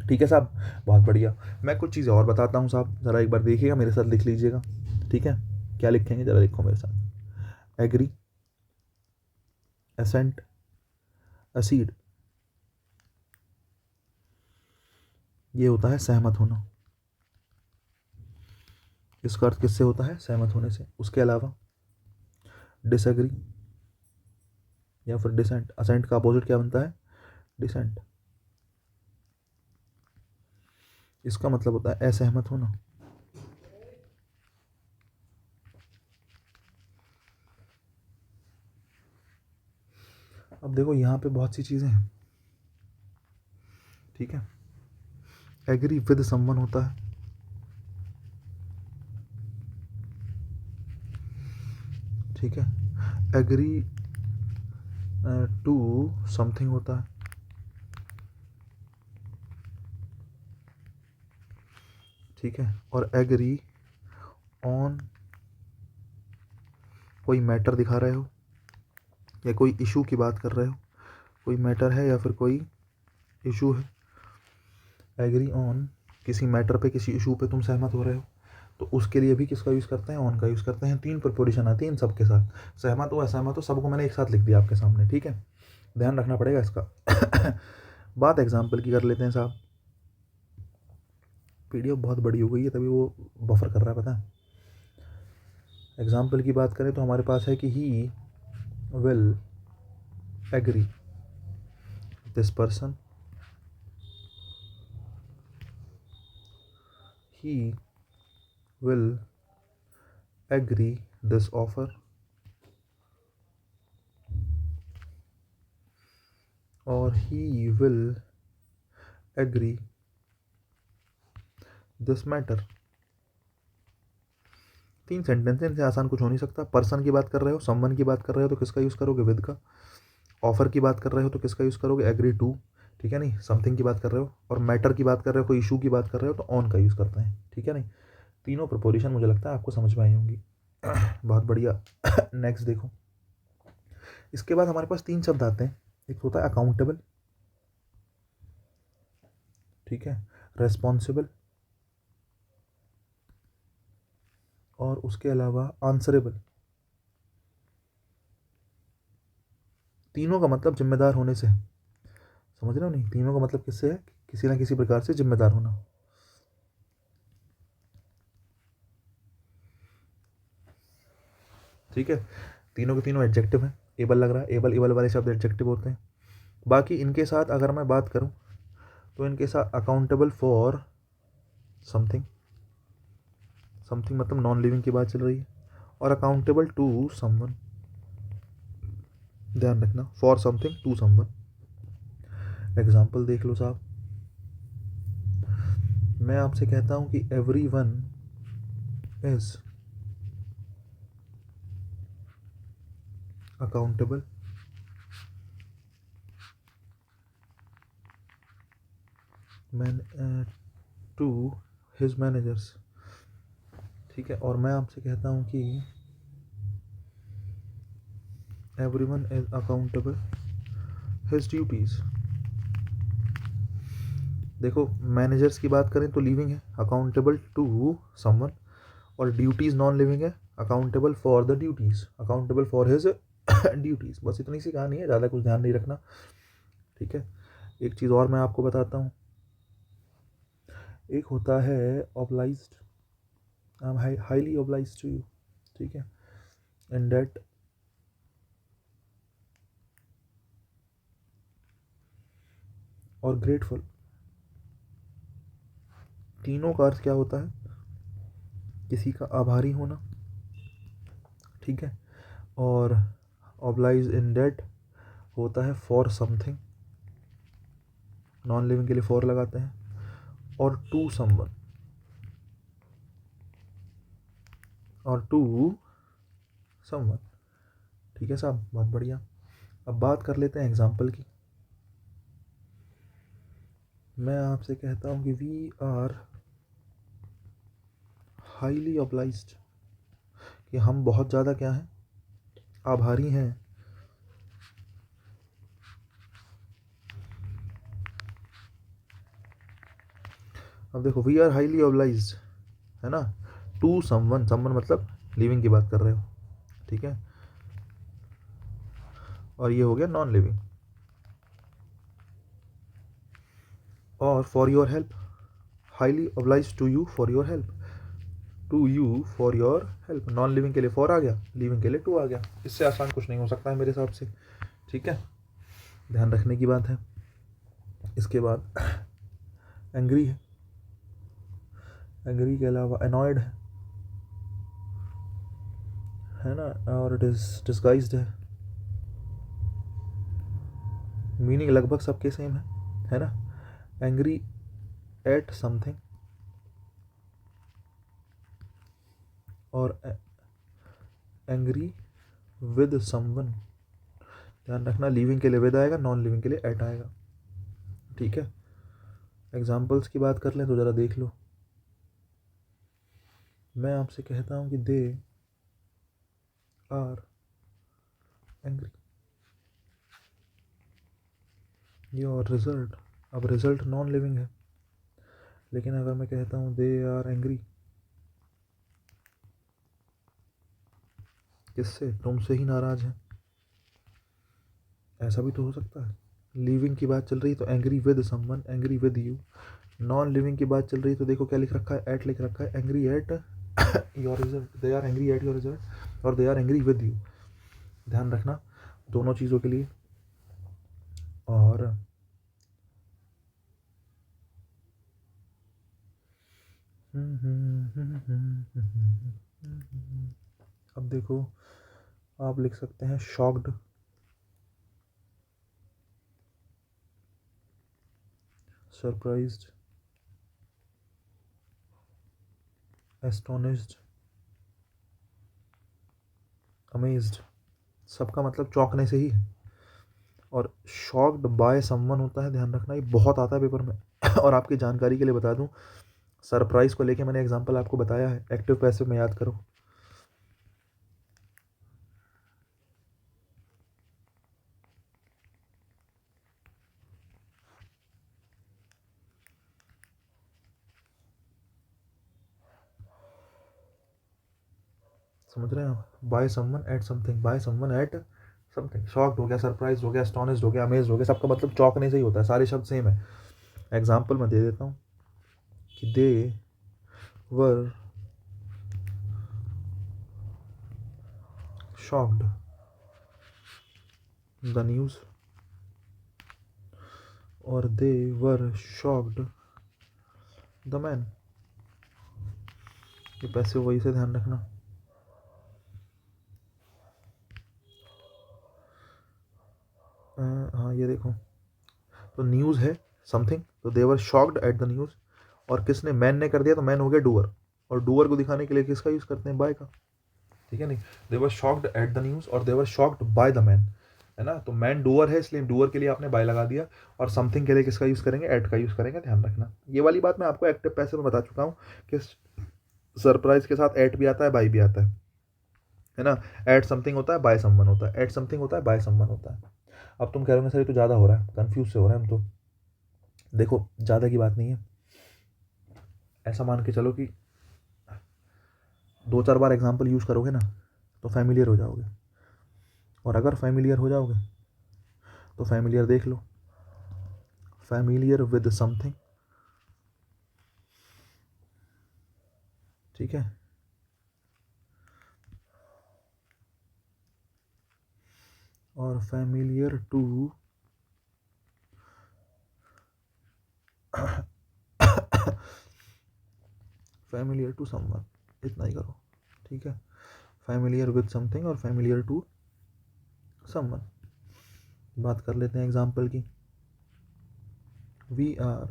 ठीक है साहब, बहुत बढ़िया। मैं कुछ चीज़ें और बताता हूँ साहब, ज़रा एक बार देखिएगा, मेरे साथ लिख लीजिएगा। ठीक है, क्या लिखेंगे ज़रा लिखो मेरे साथ। एग्री, असेंट, असीड, ये होता है सहमत होना। इसका अर्थ किससे होता है, सहमत होने से। उसके अलावा डिसएग्री या फिर डिसेंट, असेंट का अपोजिट क्या बनता है, डिसेंट। इसका मतलब होता है असहमत होना। अब देखो यहाँ पे बहुत सी चीज़ें हैं। ठीक है, एग्री विद समवन होता है, ठीक है, एग्री टू समथिंग होता है, ठीक है, और एग्री ऑन कोई मैटर दिखा रहे हो या कोई इशू की बात कर रहे हो, कोई मैटर है या फिर कोई इशू है। एग्री ऑन किसी मैटर पे, किसी इशू पे तुम सहमत हो रहे हो, तो उसके लिए भी किसका यूज़ करते हैं, ऑन का यूज़ करते हैं। 3 प्रिपोजिशन आती है इन सब के साथ, सहमत हो असहमत हो, सबको मैंने एक साथ लिख दिया आपके सामने। ठीक है, ध्यान रखना पड़ेगा इसका। बात एग्जाम्पल की कर लेते हैं साहब। पीडीएफ बहुत बड़ी हो गई है तभी वो बफर कर रहा है, पता है। एग्जाम्पल की बात करें तो हमारे पास है कि he will agree, this person, he will agree this offer, और he will agree this matter। 3 sentence, इनसे आसान कुछ हो नहीं सकता। पर्सन की बात कर रहे हो, समवन की बात कर रहे हो तो किसका यूज़ करोगे, विद का। ऑफर की बात कर रहे हो तो किसका यूज़ करोगे, एग्री टू। ठीक है नहीं, समथिंग की बात कर रहे हो और मैटर की बात कर रहे हो, कोई इशू की बात कर रहे हो तो ऑन का यूज़ करते हैं। ठीक है नहीं, तीनों प्रपोजिशन मुझे लगता है आपको समझ में आई होंगी। बहुत बढ़िया। नेक्स्ट देखो, इसके बाद हमारे पास 3 शब्द आते हैं। एक होता है अकाउंटेबल, ठीक है, रेस्पॉन्सिबल, और उसके अलावा आंसरेबल। तीनों का मतलब जिम्मेदार होने से है, समझ रहे हो नहीं, तीनों का मतलब किससे है, किसी ना किसी प्रकार से जिम्मेदार होना। ठीक है, तीनों के तीनों एडजेक्टिव हैं। एबल लग रहा है, एबल एबल वाले शब्द एडजेक्टिव होते हैं। बाकी इनके साथ अगर मैं बात करूं तो इनके साथ अकाउंटेबल फॉर समथिंग, समथिंग मतलब नॉन लिविंग की बात चल रही है, और अकाउंटेबल टू समवन, ध्यान रखना, for something to someone. Example देख लो साहब, मैं आपसे कहता हूं कि everyone is accountable to his managers. ठीक है, और मैं आपसे कहता हूं कि everyone is accountable his duties. देखो, मैनेजर्स की बात करें तो लिविंग है, अकाउंटेबल टू समवन, और ड्यूटीज नॉन लिविंग है, accountable for the duties, accountable for his duties. बस इतनी सी कहानी है, ज़्यादा कुछ ध्यान नहीं रखना। ठीक है, एक चीज़ और मैं आपको बताता हूँ, एक होता है obliged, I am highly obliged to you. ठीक है, इन डेट, और ग्रेटफुल। तीनों का अर्थ क्या होता है, किसी का आभारी होना। ठीक है, और ऑब्लाइज इन डेट होता है फॉर समथिंग, नॉन लिविंग के लिए फॉर लगाते हैं, और टू समवन, और टू समवन। ठीक है साहब, बहुत बढ़िया। अब बात कर लेते हैं एग्जाम्पल की। मैं आपसे कहता हूँ कि वी आर हाईली ऑब्लाइज्ड, कि हम बहुत ज़्यादा क्या हैं, आभारी हैं। अब देखो, वी आर हाईली ऑब्लाइज्ड है ना, टू समवन, समवन मतलब लिविंग की बात कर रहे हो, ठीक है। और ये हो गया नॉन लिविंग। और for your help, highly obliged to you for your help, to you for your help. Non living के लिए फॉर आ गया, लिविंग के लिए टू आ गया। इससे आसान कुछ नहीं हो सकता है मेरे हिसाब से, ठीक है। ध्यान रखने की बात है। इसके बाद एंग्री एंग्री के अलावा अनॉयड है ना, और डिस्गाइज्ड मीनिंग लगभग सबके सेम है ना। एंग्री एट समथिंग और एंग्री विद समवन। ध्यान रखना, लिविंग के लिए विद आएगा, नॉन लिविंग के लिए एट आएगा, ठीक है। एग्जाम्पल्स की बात कर लें तो ज़रा देख लो। मैं आपसे कहता हूँ कि they are angry, your result. अब रिजल्ट नॉन लिविंग है, लेकिन अगर मैं कहता हूँ दे आर एंग्री, किससे, तुमसे ही नाराज है, ऐसा भी तो हो सकता है। लिविंग की बात चल रही तो angry with someone, angry with you. Non living की बात चल रही तो देखो क्या लिख रखा है, एट लिख रखा है, angry at your result, they are angry at your result, और they are angry with you. ध्यान रखना दोनों चीज़ों के लिए। और अब देखो, आप लिख सकते हैं शॉक्ड, सरप्राइज्ड, एस्टोनिश्ड, अमेज्ड। सबका मतलब चौंकने से ही है। और शॉक्ड बाय समवन होता है, ध्यान रखना, ये बहुत आता है पेपर में। और आपकी जानकारी के लिए बता दूं, सरप्राइज को लेके मैंने एग्जांपल आपको बताया है, एक्टिव पैसिव में याद करो। समझ रहे हैं आप, by someone eight something, by someone eight something. Shocked हो गया, सरप्राइज हो गया, एस्टोनिश्ड हो गया, अमेज्ड हो गया, सबका मतलब चौंकने से ही होता है, सारे शब्द सेम है। एग्जाम्पल मैं दे देता हूँ कि दे वर शॉक्ड द न्यूज़, और दे वर शॉक्ड द मैन। ये पैसिव वही से, ध्यान रखना। हाँ ये देखो, तो न्यूज़ है समथिंग, तो देवर शॉक्ड एट द न्यूज़, और किसने, मैन ने कर दिया, तो मैन हो गया डूअर, और डूअर को दिखाने के लिए किसका यूज़ करते हैं, बाय का, ठीक है। नहीं, देवर शॉक्ड एट द न्यूज़ और देवर शॉक्ड बाय द मैन, है ना। तो मैन डूअर है, इसलिए डूअर के लिए आपने बाय लगा दिया, और समथिंग के लिए किसका यूज़ करेंगे, एट का यूज़ करेंगे। ध्यान रखना, ये वाली बात मैं आपको एक्टिव पैसिव में बता चुका हूँ कि सरप्राइज के साथ एट भी आता है, बाय भी आता है ना। एट समथिंग होता है, बाय समवन होता है, एट समथिंग होता है, बाय समवन होता है। अब तुम कह रहे हो सर ये तो ज़्यादा हो रहा है, कन्फ्यूज से हो रहा है हम तो। देखो, ज़्यादा की बात नहीं है, ऐसा मान के चलो कि दो चार बार एग्जाम्पल यूज़ करोगे ना तो फैमिलियर हो जाओगे, और अगर फैमिलियर हो जाओगे तो फैमिलियर देख लो, फैमिलियर विद समथिंग, ठीक है। और familiar to familiar to someone, इतना ही करो, ठीक है। फैमिलियर विद समथिंग और फैमिलियर टू समवन। बात कर लेते हैं एग्जाम्पल की। We are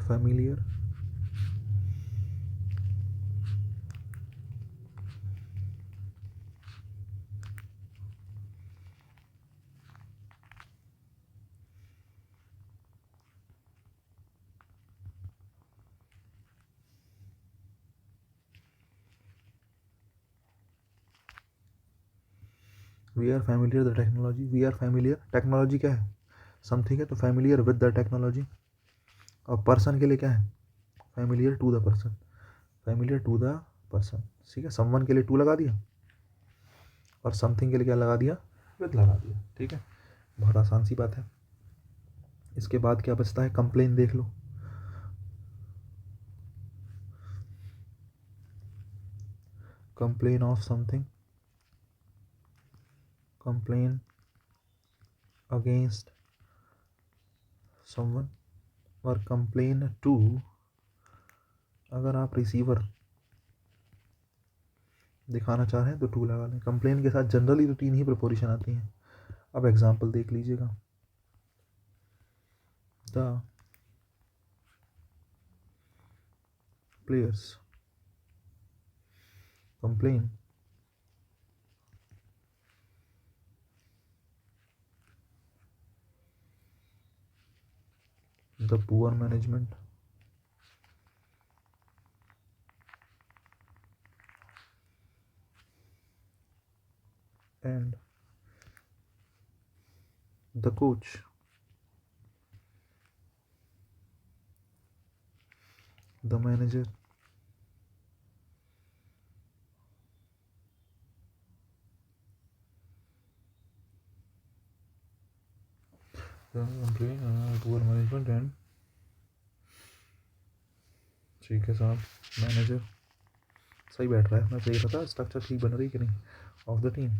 familiar we are familiar the technology, we are familiar, technology क्या है, समथिंग है, तो फैमिलियर विद द टेक्नोलॉजी। और पर्सन के लिए क्या है, familiar to the person, familiar to the person, ठीक है। समवन के लिए टू लगा दिया और समथिंग के लिए क्या लगा दिया, विद लगा दिया, ठीक है। बहुत आसान सी बात है। इसके बाद क्या बचता है, कंप्लेन देख लो। Complain of something, complain against someone, और कंप्लेन टू, अगर आप रिसीवर दिखाना चाह रहे हैं तो टू लगा लें। कंप्लेन के साथ जनरली तो 3 ही प्रिपोजिशन आती हैं। अब एग्जांपल देख लीजिएगा, the players complain the poor management and the coach the manager poor management and, ठीक है साहब, मैनेजर सही बैठ रहा है, मैं सही पता स्ट्रक्चर ठीक बन रही कि नहीं ऑफ द टीम।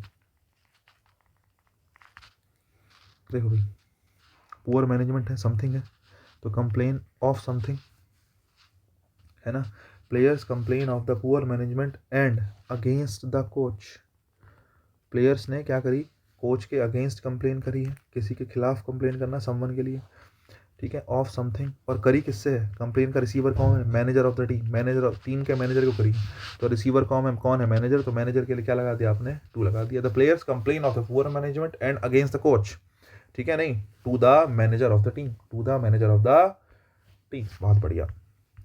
देखो भाई, पुअर मैनेजमेंट है, समथिंग है, तो कंप्लेन ऑफ समथिंग है ना। Players complain of the poor management and against the coach, players ने क्या करी, कोच के अगेंस्ट कंप्लेन करी है, किसी के खिलाफ कंप्लेन करना समवन के लिए, ठीक है। ऑफ समथिंग, और करी किससे है, कंप्लेन का रिसीवर कौन है, manager of the team, manager of team के मैनेजर को करी, तो रिसीवर कौन है, मैनेजर, तो मैनेजर के लिए क्या लगा दिया आपने, टू लगा दिया। The players complain of the poor management and against the coach, ठीक है, नहीं, to the manager of the team, to the manager of the team. बहुत बढ़िया,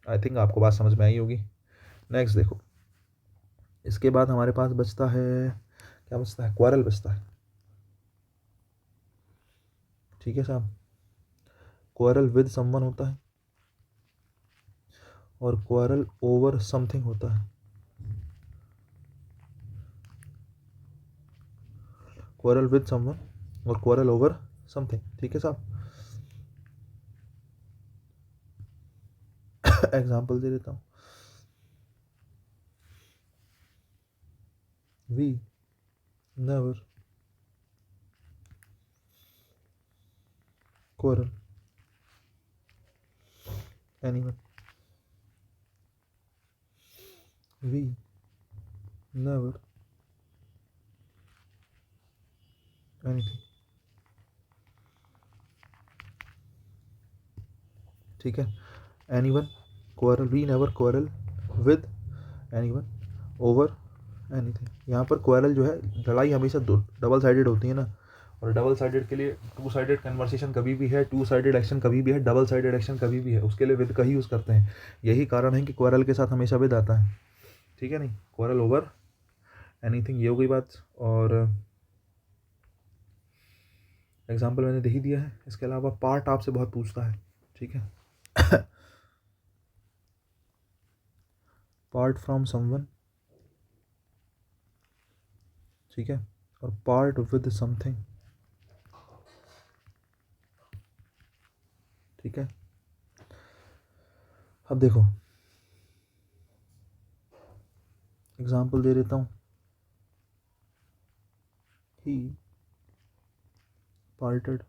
आई थिंक आपको बात समझ में आई होगी। नेक्स्ट देखो, इसके बाद हमारे पास बचता है, क्या बचता है, क्वारल बचता है, ठीक है साहब। क्वारल विद समवन होता है और क्वारल ओवर समथिंग होता है। क्वारल विद समवन और क्वारल ओवर समथिंग, ठीक है साहब। एग्जाम्पल दे देता हूँ, we never quarrel anyone, we never anything, ठीक है। anyone quarrel, we never quarrel with anyone over anything। यहाँ पर quarrel जो है, लड़ाई हमेशा दो डबल साइडेड होती है ना, और डबल साइडेड के लिए टू साइडेड कन्वर्सेशन कभी भी है, टू साइडेड एक्शन कभी भी है, डबल साइडेड एक्शन कभी भी है, उसके लिए विद का ही यूज़ करते हैं। यही कारण है कि क्वारल के साथ हमेशा विद आता है, ठीक है, नहीं, क्वारल ओवर एनीथिंग, ये हो गई बात। और एग्जाम्पल मैंने दे ही दिया है। इसके अलावा पार्ट आपसे बहुत पूछता है, ठीक है। पार्ट फ्रॉम समवन, ठीक है, और पार्ट विद समथिंग, ठीक है। अब देखो एग्जाम्पल दे देता हूँ, ही parted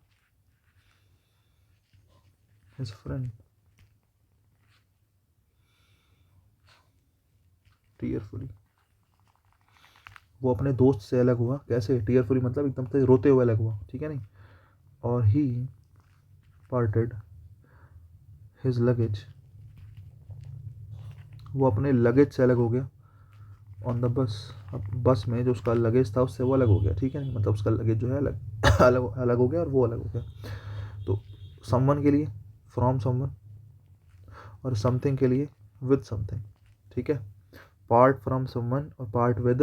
his friend tearfully, वो अपने दोस्त से अलग हुआ, कैसे, टीयरफुली मतलब एकदम से रोते हुए अलग हुआ, ठीक है, नहीं। और ही parted his luggage, वो अपने लगेज से अलग हो गया, ऑन द बस, अब बस में जो उसका लगेज था उससे वो अलग हो गया, ठीक है, नहीं, मतलब उसका लगेज जो है अलग अलग हो गया और वो अलग हो गया। तो समवन के लिए फ्रॉम समवन, और समथिंग के लिए विद समथिंग, ठीक है। पार्ट फ्रॉम समवन और पार्ट विद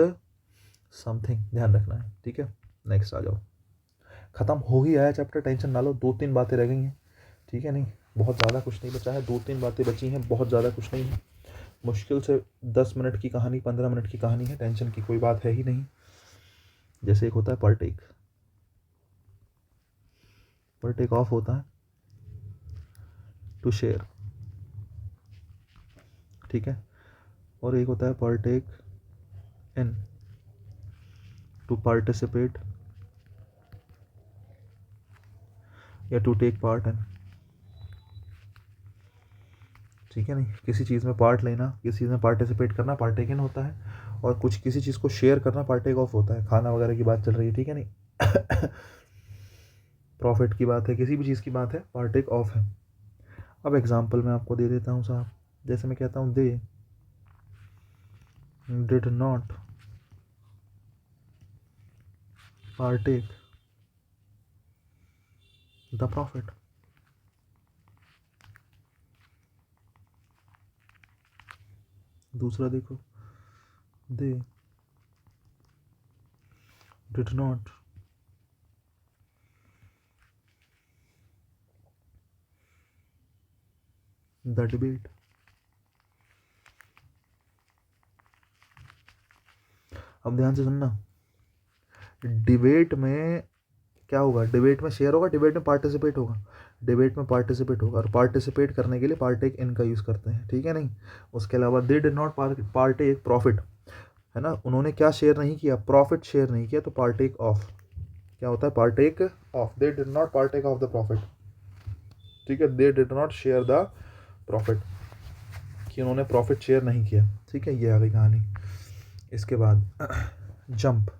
समथिंग, ध्यान रखना है, ठीक है। नेक्स्ट आ जाओ, ख़त्म हो ही आया चैप्टर, टेंशन ना लो, 2-3 बातें रह गई हैं, ठीक है, नहीं बहुत ज़्यादा कुछ नहीं बचा है, 2-3 बातें बची हैं, बहुत ज़्यादा कुछ नहीं है, मुश्किल से 10 मिनट की कहानी, 15 मिनट की कहानी है, टेंशन की कोई बात है ही नहीं। जैसे एक होता है पार्टेक, पार्टेक ऑफ होता है टू शेयर, ठीक है, और एक होता है पार्टेक इन, टू पार्टिसिपेट या टू टेक पार्ट इन, ठीक है, नहीं किसी चीज़ में पार्ट लेना, किसी चीज़ में पार्टिसिपेट करना पार्टेक इन होता है, और कुछ किसी चीज़ को शेयर करना पार्टेक ऑफ होता है। खाना वगैरह की बात चल रही है, ठीक है, नहीं प्रॉफिट की बात है, किसी भी चीज़ की बात है, पार्टेक ऑफ है। अब एग्जांपल मैं आपको दे देता हूँ साहब, जैसे मैं कहता हूँ they did not partake the profit, दूसरा देखो, they did not the debate. अब ध्यान से सुनना, डिबेट में क्या होगा, डिबेट में शेयर होगा, डिबेट में पार्टिसिपेट होगा, डिबेट में पार्टिसिपेट होगा, और पार्टिसिपेट करने के लिए पार्टेक इन का यूज़ करते हैं, ठीक है, नहीं उसके अलावा they did not partake profit, है ना, उन्होंने क्या शेयर नहीं किया, प्रॉफिट शेयर नहीं किया, तो पार्टेक ऑफ क्या होता है, partake of, they did not partake of the profit, ठीक है, they did not share the profit, कि उन्होंने प्रॉफिट शेयर नहीं किया, ठीक है, ये आ गई कहानी। इसके बाद जंप,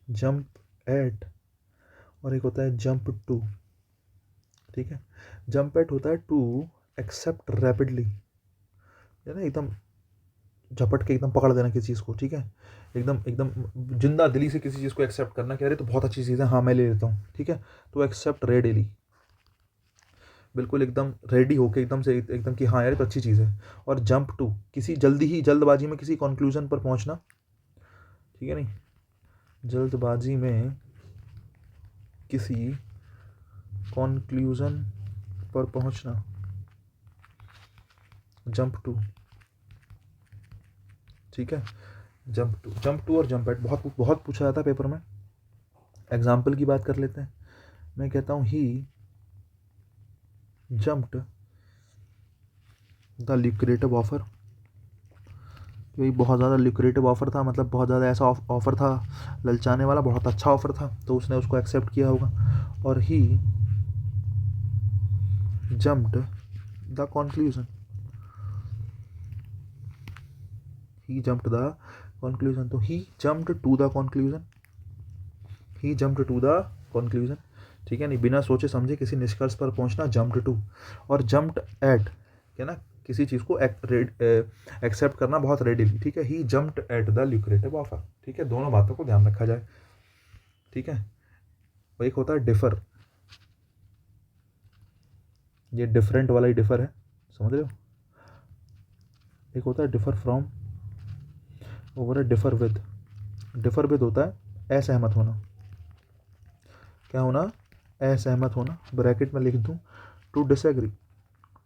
जंप एट, और एक होता है जंप टू, ठीक है, जंप एट होता है टू एक्सेप्ट रैपिडली, है ना, एकदम झपट के एकदम पकड़ देना किसी चीज़ को, ठीक है, एकदम एकदम जिंदा दिली से किसी चीज़ को एक्सेप्ट करना, कह रहे तो बहुत अच्छी चीज़ है, हाँ मैं ले लेता हूँ, ठीक है, तो एक्सेप्ट रेडिली, बिल्कुल एकदम रेडी होके एकदम से एकदम कि हाँ यार तो अच्छी चीज़ है। और जंप टू, किसी जल्दी ही जल्दबाजी में किसी कंक्लूजन पर पहुंचना, ठीक है, नहीं जल्दबाजी में किसी कंक्लूजन पर पहुंचना, जंप टू, ठीक है, जंप टू और जंप एट बहुत बहुत पूछा जाता है पेपर में। एग्जाम्पल की बात कर लेते हैं, मैं कहता हूँ ही जंप्ड द ल्यूक्रेटिव ऑफर, क्योंकि बहुत ज़्यादा ल्यूक्रेटिव ऑफर था, मतलब बहुत ज़्यादा ऐसा ऑफर था ललचाने वाला, बहुत अच्छा ऑफर था, तो उसने उसको एक्सेप्ट किया होगा। और he jumped the conclusion, he jumped the conclusion, तो he jumped to the conclusion, he jumped to the conclusion, ठीक है, नहीं बिना सोचे समझे किसी निष्कर्ष पर पहुंचना, जंप्ड टू। और जंप्ड एट, है ना, किसी चीज़ को एक्सेप्ट करना बहुत रेडीली, ठीक है, he jumped at the lucrative offer, ठीक है, दोनों बातों को ध्यान रखा जाए, ठीक है। और एक होता है डिफर, ये डिफरेंट वाला ही डिफर है, समझ रहे हो। एक होता है डिफर फ्रॉम, और है डिफर विद। डिफर विद होता है असहमत होना, क्या होना, असहमत होना, ब्रैकेट में लिख दूं टू डिसएग्री,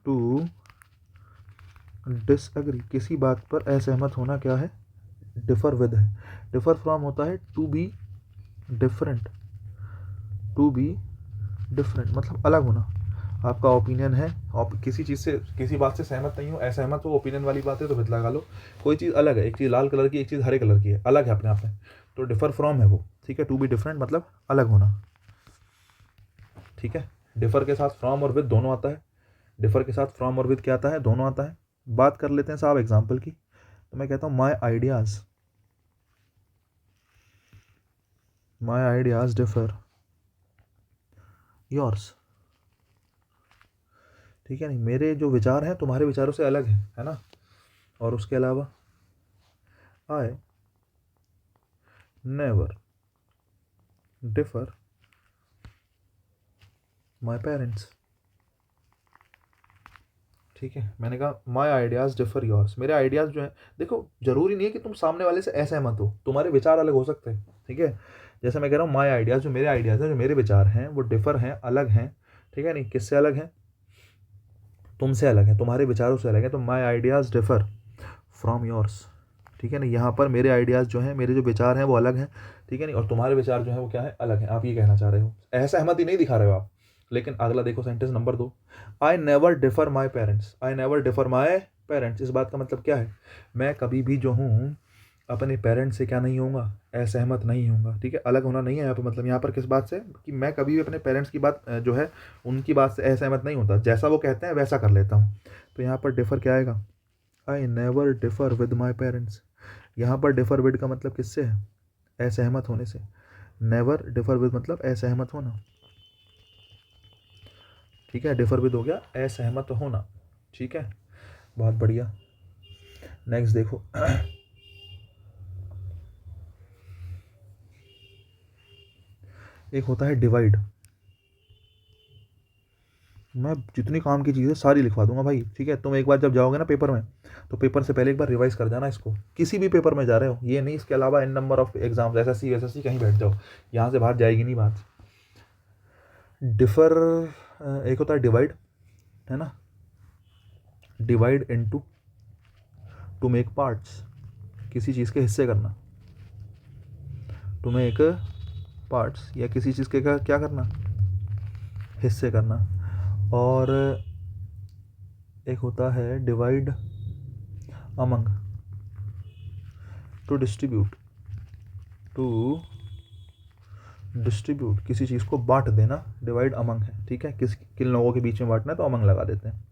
टू डिसएग्री, किसी बात पर असहमत होना क्या है, डिफर विद है। डिफर फ्रॉम होता है to be different, to be different मतलब अलग होना, आपका ओपिनियन है, आप किसी चीज़ से किसी बात से सहमत नहीं हो, असहमत हो, ओपिनियन वाली बात है तो विद लगा लो, कोई चीज़ अलग है, एक चीज़ लाल कलर की, एक चीज़ हरे कलर की है, अलग है अपने आप में, तो डिफर फ्रॉम है वो, ठीक है, टू बी डिफरेंट मतलब अलग होना, ठीक है। डिफर के साथ फ्रॉम और विद दोनों आता है, डिफर के साथ फ्रॉम और विद क्या आता है, दोनों आता है। बात कर लेते हैं साहब एग्जाम्पल की, तो मैं कहता हूँ माई आइडियाज डिफर योर्स, ठीक है, नहीं मेरे जो विचार हैं तुम्हारे विचारों से अलग है ना। और उसके अलावा I never differ my parents, ठीक है, मैंने कहा माई आइडियाज़ डिफर योर्स, मेरे आइडियाज़ जो हैं, देखो जरूरी नहीं है कि तुम सामने वाले से असहमत हो, तुम्हारे विचार अलग हो सकते हैं, ठीक है। जैसे मैं कह रहा हूँ माई आइडियाज़, जो मेरे आइडियाज़ हैं, जो मेरे विचार हैं, वो डिफर हैं, अलग हैं, ठीक है। नहीं, किससे अलग हैं? तुमसे अलग है, तुम्हारे विचारों से अलग है, तो my ideas differ from yours, ठीक है ना। यहाँ पर मेरे आइडियाज़ जो हैं, मेरे जो विचार हैं वो अलग हैं, ठीक है नहीं, और तुम्हारे विचार जो हैं वो क्या है, अलग हैं, आप ये कहना चाह रहे हो, असहमति नहीं दिखा रहे हो आप। लेकिन अगला देखो, sentence number 2, I never differ my parents, I never differ my parents, इस बात का मतलब क्या है, मैं कभी भी जो हूँ अपने पेरेंट्स से क्या नहीं होऊंगा, असहमत नहीं होऊंगा, ठीक है। अलग होना नहीं है यहाँ पे, मतलब यहाँ पर किस बात से, कि मैं कभी भी अपने पेरेंट्स की बात जो है उनकी बात से असहमत नहीं होता, जैसा वो कहते हैं वैसा कर लेता हूँ। तो यहाँ पर डिफर क्या आएगा, I never differ with my parents. यहाँ पर डिफर विद का मतलब किससे है, असहमत होने से। नेवर डिफर विद मतलब असहमत होना, ठीक है। डिफर विद हो गया असहमत होना, ठीक है, बहुत बढ़िया। नेक्स्ट देखो एक होता है डिवाइड। मैं जितनी काम की चीज़ें सारी लिखवा दूंगा भाई, ठीक है। तुम एक बार जब जाओगे ना पेपर में, तो पेपर से पहले एक बार रिवाइज कर जाना इसको, किसी भी पेपर में जा रहे हो, ये नहीं इसके अलावा इन नंबर ऑफ एग्जाम्स, एसएससी वैसेससी कहीं बैठ जाओ, यहाँ से बाहर जाएगी नहीं बात। डिफर, एक होता है डिवाइड, है ना, divide into, to make parts, किसी चीज़ के हिस्से करना, टू मेक पार्ट्स, या किसी चीज़ के क्या करना, हिस्से करना। और एक होता है divide among, to distribute, to distribute, किसी चीज़ को बांट देना, डिवाइड अमंग है, ठीक है। किन लोगों के बीच में बांटना है तो अमंग लगा देते हैं।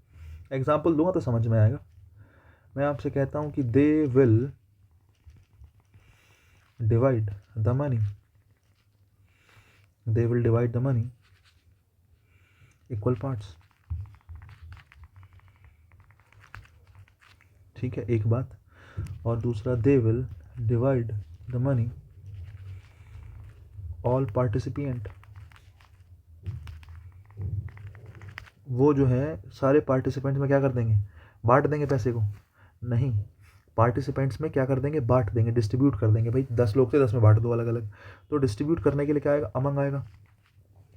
एग्जाम्पल दूंगा तो समझ में आएगा। मैं आपसे कहता हूँ कि they will divide the money, they will divide the money equal parts, ठीक है, एक बात। और दूसरा, they will divide the money all participant, वो जो है सारे पार्टिसिपेंट्स में क्या कर देंगे, बांट देंगे पैसे को, नहीं, पार्टिसिपेंट्स में क्या कर देंगे, बांट देंगे, डिस्ट्रीब्यूट कर देंगे। भाई 10 लोग थे, 10 में बांट दो अलग अलग, तो डिस्ट्रीब्यूट करने के लिए क्या आएगा, अमंग आएगा।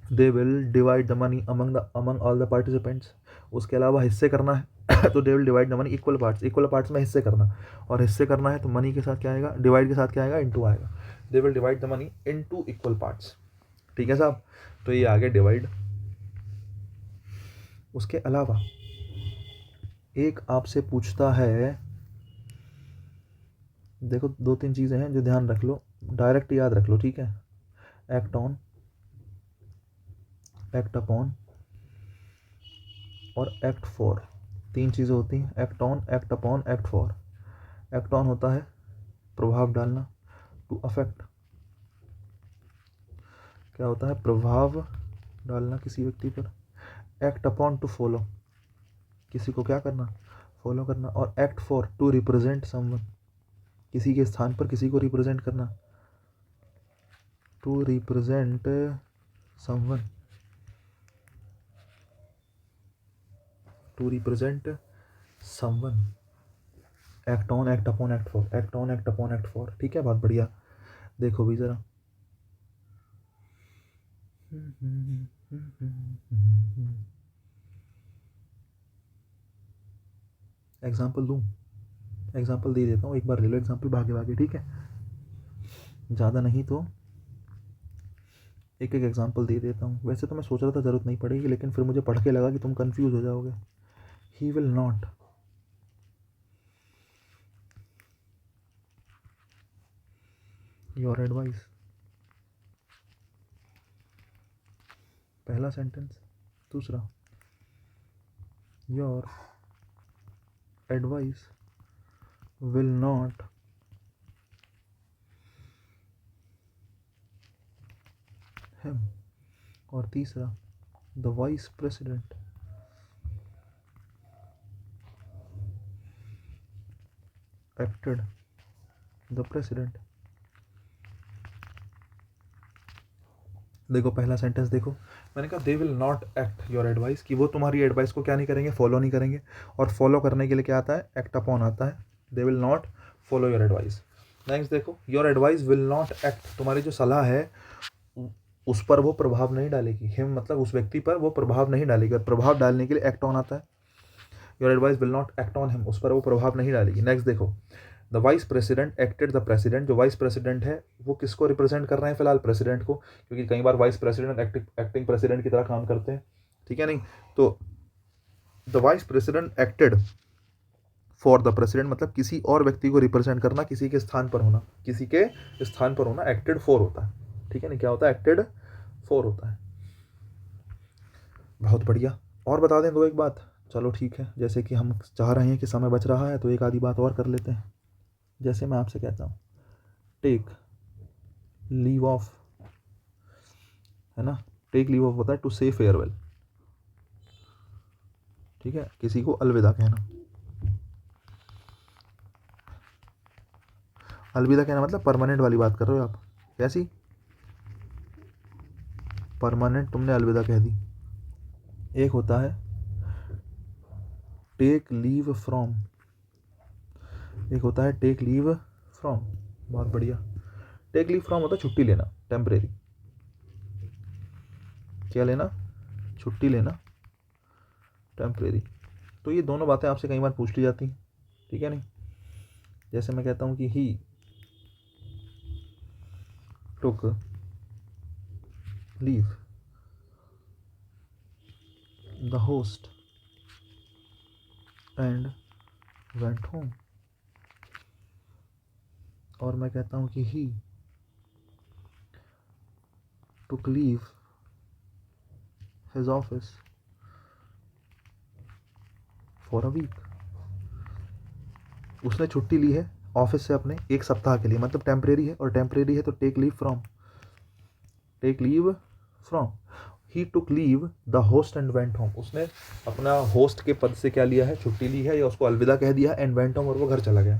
They will divide the money among all the participants. उसके अलावा हिस्से करना है तो they will divide the money equal parts, equal parts में हिस्से करना, और हिस्से करना है तो मनी के साथ क्या आएगा, डिवाइड के साथ क्या आएगा, इनटू आएगा। They will divide the money into equal parts, ठीक है साहब। तो ये आगे डिवाइड। उसके अलावा एक आपसे पूछता है, देखो 2-3 चीज़ें हैं जो ध्यान रख लो, डायरेक्ट याद रख लो, ठीक है। एक्ट ऑन, एक्ट अपॉन और एक्ट फॉर, 3 चीज़ें होती हैं, act on, act upon, act for. Act on होता है प्रभाव डालना, टू अफेक्ट, क्या होता है, प्रभाव डालना किसी व्यक्ति पर। एक्ट अपॉन, टू फॉलो, किसी को क्या करना, फॉलो करना। और act for, to represent someone, किसी के स्थान पर किसी को रिप्रेजेंट करना, to represent someone, to represent someone. Act on, act upon, act for, act on, act upon, act for, ठीक है, बहुत बढ़िया। देखो भी ज़रा, एग्जाम्पल दूँ, एग्जाम्पल दे देता हूँ, एक बार ले लो एग्जाम्पल भागे भागे, ठीक है, ज़्यादा नहीं तो एक एक एग्जाम्पल दे देता हूँ। वैसे तो मैं सोच रहा था ज़रूरत नहीं पड़ेगी, लेकिन फिर मुझे पढ़ के लगा कि तुम कंफ्यूज हो जाओगे। He will not your advice, पहला सेंटेंस। दूसरा, your advice will not him. और तीसरा, the vice president acted the president. देखो पहला सेंटेंस देखो, मैंने कहा दे will not act your advice, कि वो तुम्हारी एडवाइस को क्या नहीं करेंगे, फॉलो नहीं करेंगे। और फॉलो करने के लिए क्या आता है, एक्ट अपॉन आता है। They will not follow your advice. Next देखो, your advice will not act, तुम्हारी जो सलाह है उस पर वो प्रभाव नहीं डालेगी। हिम मतलब उस व्यक्ति पर वो प्रभाव नहीं डालेगी, और प्रभाव डालने के लिए एक्ट ऑन आता है। Your advice will not act on him, उस पर वो प्रभाव नहीं डालेगी। नेक्स्ट देखो, the vice president acted the president, जो वाइस प्रेसिडेंट है वो किसको रिप्रेजेंट कर रहे हैं, फिलहाल प्रेसिडेंट को, क्योंकि कई बार वाइस प्रेसिडेंट एक्टिंग प्रेसिडेंट की तरह काम करते हैं, ठीक है नहीं। तो the vice president acted for the president मतलब किसी और व्यक्ति को रिप्रेजेंट करना, किसी के स्थान पर होना, किसी के स्थान पर होना, एक्टेड फॉर होता है, ठीक है नहीं, क्या होता है, एक्टेड फॉर होता है। बहुत बढ़िया। और बता दें दो एक बात, चलो ठीक है, जैसे कि हम चाह रहे हैं कि समय बच रहा है तो एक आधी बात और कर लेते हैं। जैसे मैं आपसे कहता हूँ टेक लीव ऑफ, है ना, टेक लीव ऑफ होता है टू से फेयरवेल, ठीक है, किसी को अलविदा कहना। अलविदा कहना मतलब परमानेंट वाली बात कर रहे हो आप, कैसी परमानेंट, तुमने अलविदा कह दी। एक होता है टेक लीव फ्रॉम, एक होता है टेक लीव फ्रॉम। बहुत बढ़िया। टेक लीव फ्रॉम होता है छुट्टी लेना, टेम्परेरी, क्या लेना, छुट्टी लेना, टेम्परेरी। तो ये दोनों बातें आपसे कई बार पूछ ली जाती हैं, ठीक है नहीं। जैसे मैं कहता हूँ कि he took leave the host and went home, और मैं कहता हूँ कि he took leave his office for a week, उसने छुट्टी ली है ऑफिस से अपने एक सप्ताह के लिए, मतलब टेम्परेरी है, और टेम्परेरी है तो take leave from, take leave from. He took leave the host and went home, उसने अपना होस्ट के पद से क्या लिया है, छुट्टी ली है, या उसको अलविदा कह दिया, एंड वेंट होम, और वो घर चला गया।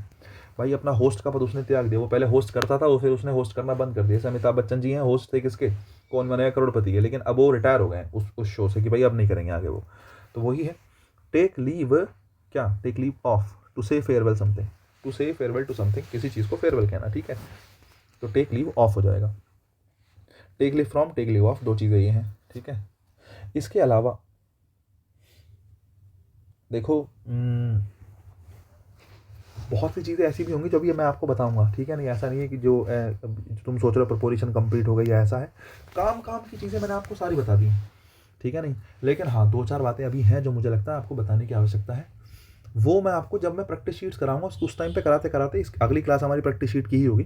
भाई अपना होस्ट का पद उसने त्याग दिया, वो पहले होस्ट करता था, वो फिर उसने होस्ट करना बंद कर दिया। जैसे अमिताभ बच्चन जी हैं, होस्ट थे किसके, कौन बनेगा करोड़पति के, लेकिन अब वो रिटायर हो गए उस शो से कि भाई अब नहीं करेंगे आगे वो। तो वही है टेक लीव, क्या, टेक लीव ऑफ, टू से फेयरवेल समथिंग, टू से फेयरवेल टू समथिंग, किसी चीज़ को फेयरवेल कहना, ठीक है। तो टेक लीव ऑफ हो जाएगा। Take leave from, take leave off, दो चीज़ें ये हैं, ठीक है। इसके अलावा देखो बहुत सी चीज़ें ऐसी भी होंगी जो भी मैं आपको बताऊंगा, ठीक है नहीं, ऐसा नहीं है कि जो तुम सोच रहे हो प्रपोजिशन कंप्लीट हो गई या ऐसा है। काम काम की चीज़ें मैंने आपको सारी बता दी, ठीक है नहीं। लेकिन हाँ, दो चार बातें अभी हैं जो मुझे लगता है आपको बताने की आवश्यकता है। वो मैं आपको जब मैं प्रैक्टिस शीट्स कराऊंगा उस टाइम पे कराते कराते, इस अगली क्लास हमारी प्रैक्टिस शीट की ही होगी,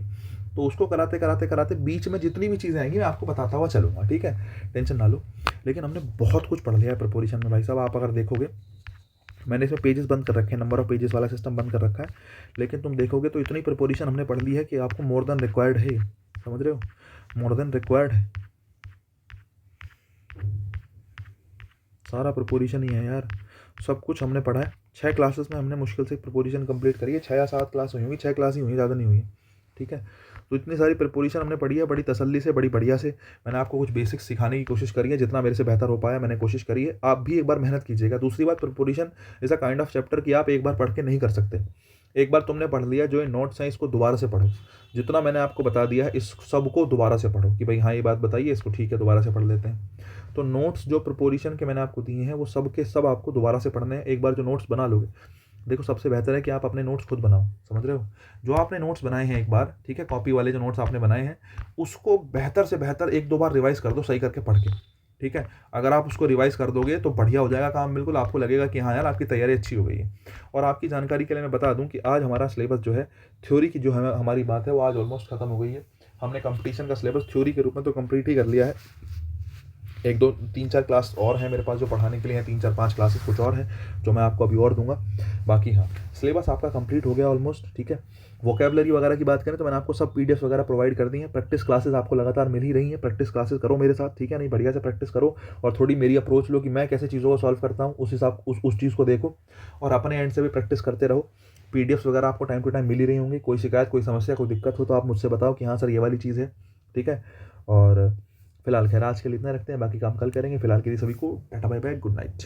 तो उसको कराते कराते कराते बीच में जितनी भी चीज़ें आएंगी मैं आपको बताता हुआ चलूंगा, ठीक है, टेंशन ना लो। लेकिन हमने बहुत कुछ पढ़ लिया है प्रपोजिशन में भाई साहब, आप अगर देखोगे मैंने इसमें पेजेस बंद कर रखे हैं, नंबर ऑफ पेजेस वाला सिस्टम बंद कर रखा है, लेकिन तुम देखोगे तो इतनी प्रपोजिशन हमने पढ़ ली है कि आपको मोर देन रिक्वायर्ड है, समझ रहे हो, मोर देन रिक्वायर्ड है, सारा प्रपोजिशन ही है यार, सब कुछ हमने पढ़ा है। 6 क्लासेस में हमने मुश्किल से प्रपोजिशन कंप्लीट करी है, 6 या 7 क्लास हुई होंगी, 6 क्लास ही हुई, ज़्यादा नहीं हुई है, ठीक है। तो इतनी सारी प्रिपरेशन हमने पढ़ी है, बड़ी तसल्ली से, बड़ी बढ़िया से। मैंने आपको कुछ बेसिक्स सिखाने की कोशिश करी है, जितना मेरे से बेहतर हो पाया मैंने कोशिश करी है। आप भी एक बार मेहनत कीजिएगा। दूसरी बात, preparation is a kind of chapter कि आप एक बार पढ़ के नहीं कर सकते। एक बार तुमने पढ़ लिया, जो ये नोट्स हैं इसको दोबारा से पढ़ो, जितना मैंने आपको बता दिया है इस सबको दोबारा से पढ़ो कि भाई हाँ ये बात बताइए इसको, ठीक है दोबारा से पढ़ लेते हैं। तो नोट्स जो प्रिपरेशन के मैंने आपको दिए हैं वो सब के सब आपको दोबारा से पढ़ने हैं। एक बार जो नोट्स बना लोगे, देखो सबसे बेहतर है कि आप अपने नोट्स खुद बनाओ, समझ रहे हो, जो आपने नोट्स बनाए हैं एक बार, ठीक है, कॉपी वाले जो नोट्स आपने बनाए हैं उसको बेहतर से बेहतर एक दो बार रिवाइज कर दो सही करके पढ़ के, ठीक है। अगर आप उसको रिवाइज कर दोगे तो बढ़िया हो जाएगा काम, बिल्कुल आपको लगेगा कि हाँ यार आपकी तैयारी अच्छी हो गई है। और आपकी जानकारी के लिए मैं बता दूं कि आज हमारा सिलेबस जो है, थ्योरी की जो है हमारी बात है वो आज ऑलमोस्ट खत्म हो गई है। हमने कंपटीशन का सिलेबस थ्योरी के रूप में तो कंप्लीट ही कर लिया है। एक दो तीन चार क्लास और हैं मेरे पास जो पढ़ाने के लिए हैं, 3 4 5 क्लासेस कुछ और हैं जो मैं आपको अभी और दूंगा। बाकी हाँ, सिलेबस आपका कंप्लीट हो गया ऑलमोस्ट, ठीक है। वोकेबलरी वगैरह की बात करें तो मैंने आपको सब पीडीएफ वगैरह प्रोवाइड कर दी हैं। प्रैक्टिस क्लासेस आपको लगातार मिल ही रही हैं, प्रैक्टिस क्लासेस करो मेरे साथ, ठीक है नहीं, बढ़िया से प्रैक्टिस करो और थोड़ी मेरी अप्रोच लो कि मैं कैसे चीज़ों को सॉल्व करता हूँ, उस हिसाब उस चीज़ को देखो और अपने एंड से भी प्रैक्टिस करते रहो। पीडीएफ वगैरह आपको टाइम टू टाइम मिल ही रही होंगी। कोई शिकायत, कोई समस्या, कोई दिक्कत हो तो आप मुझसे बताओ कि हाँ सर ये वाली चीज़ है, ठीक है। और फिलहाल खैर आज के लिए इतना रखते हैं, बाकी काम कल करेंगे। फिलहाल के लिए सभी को tata bye bye, good night.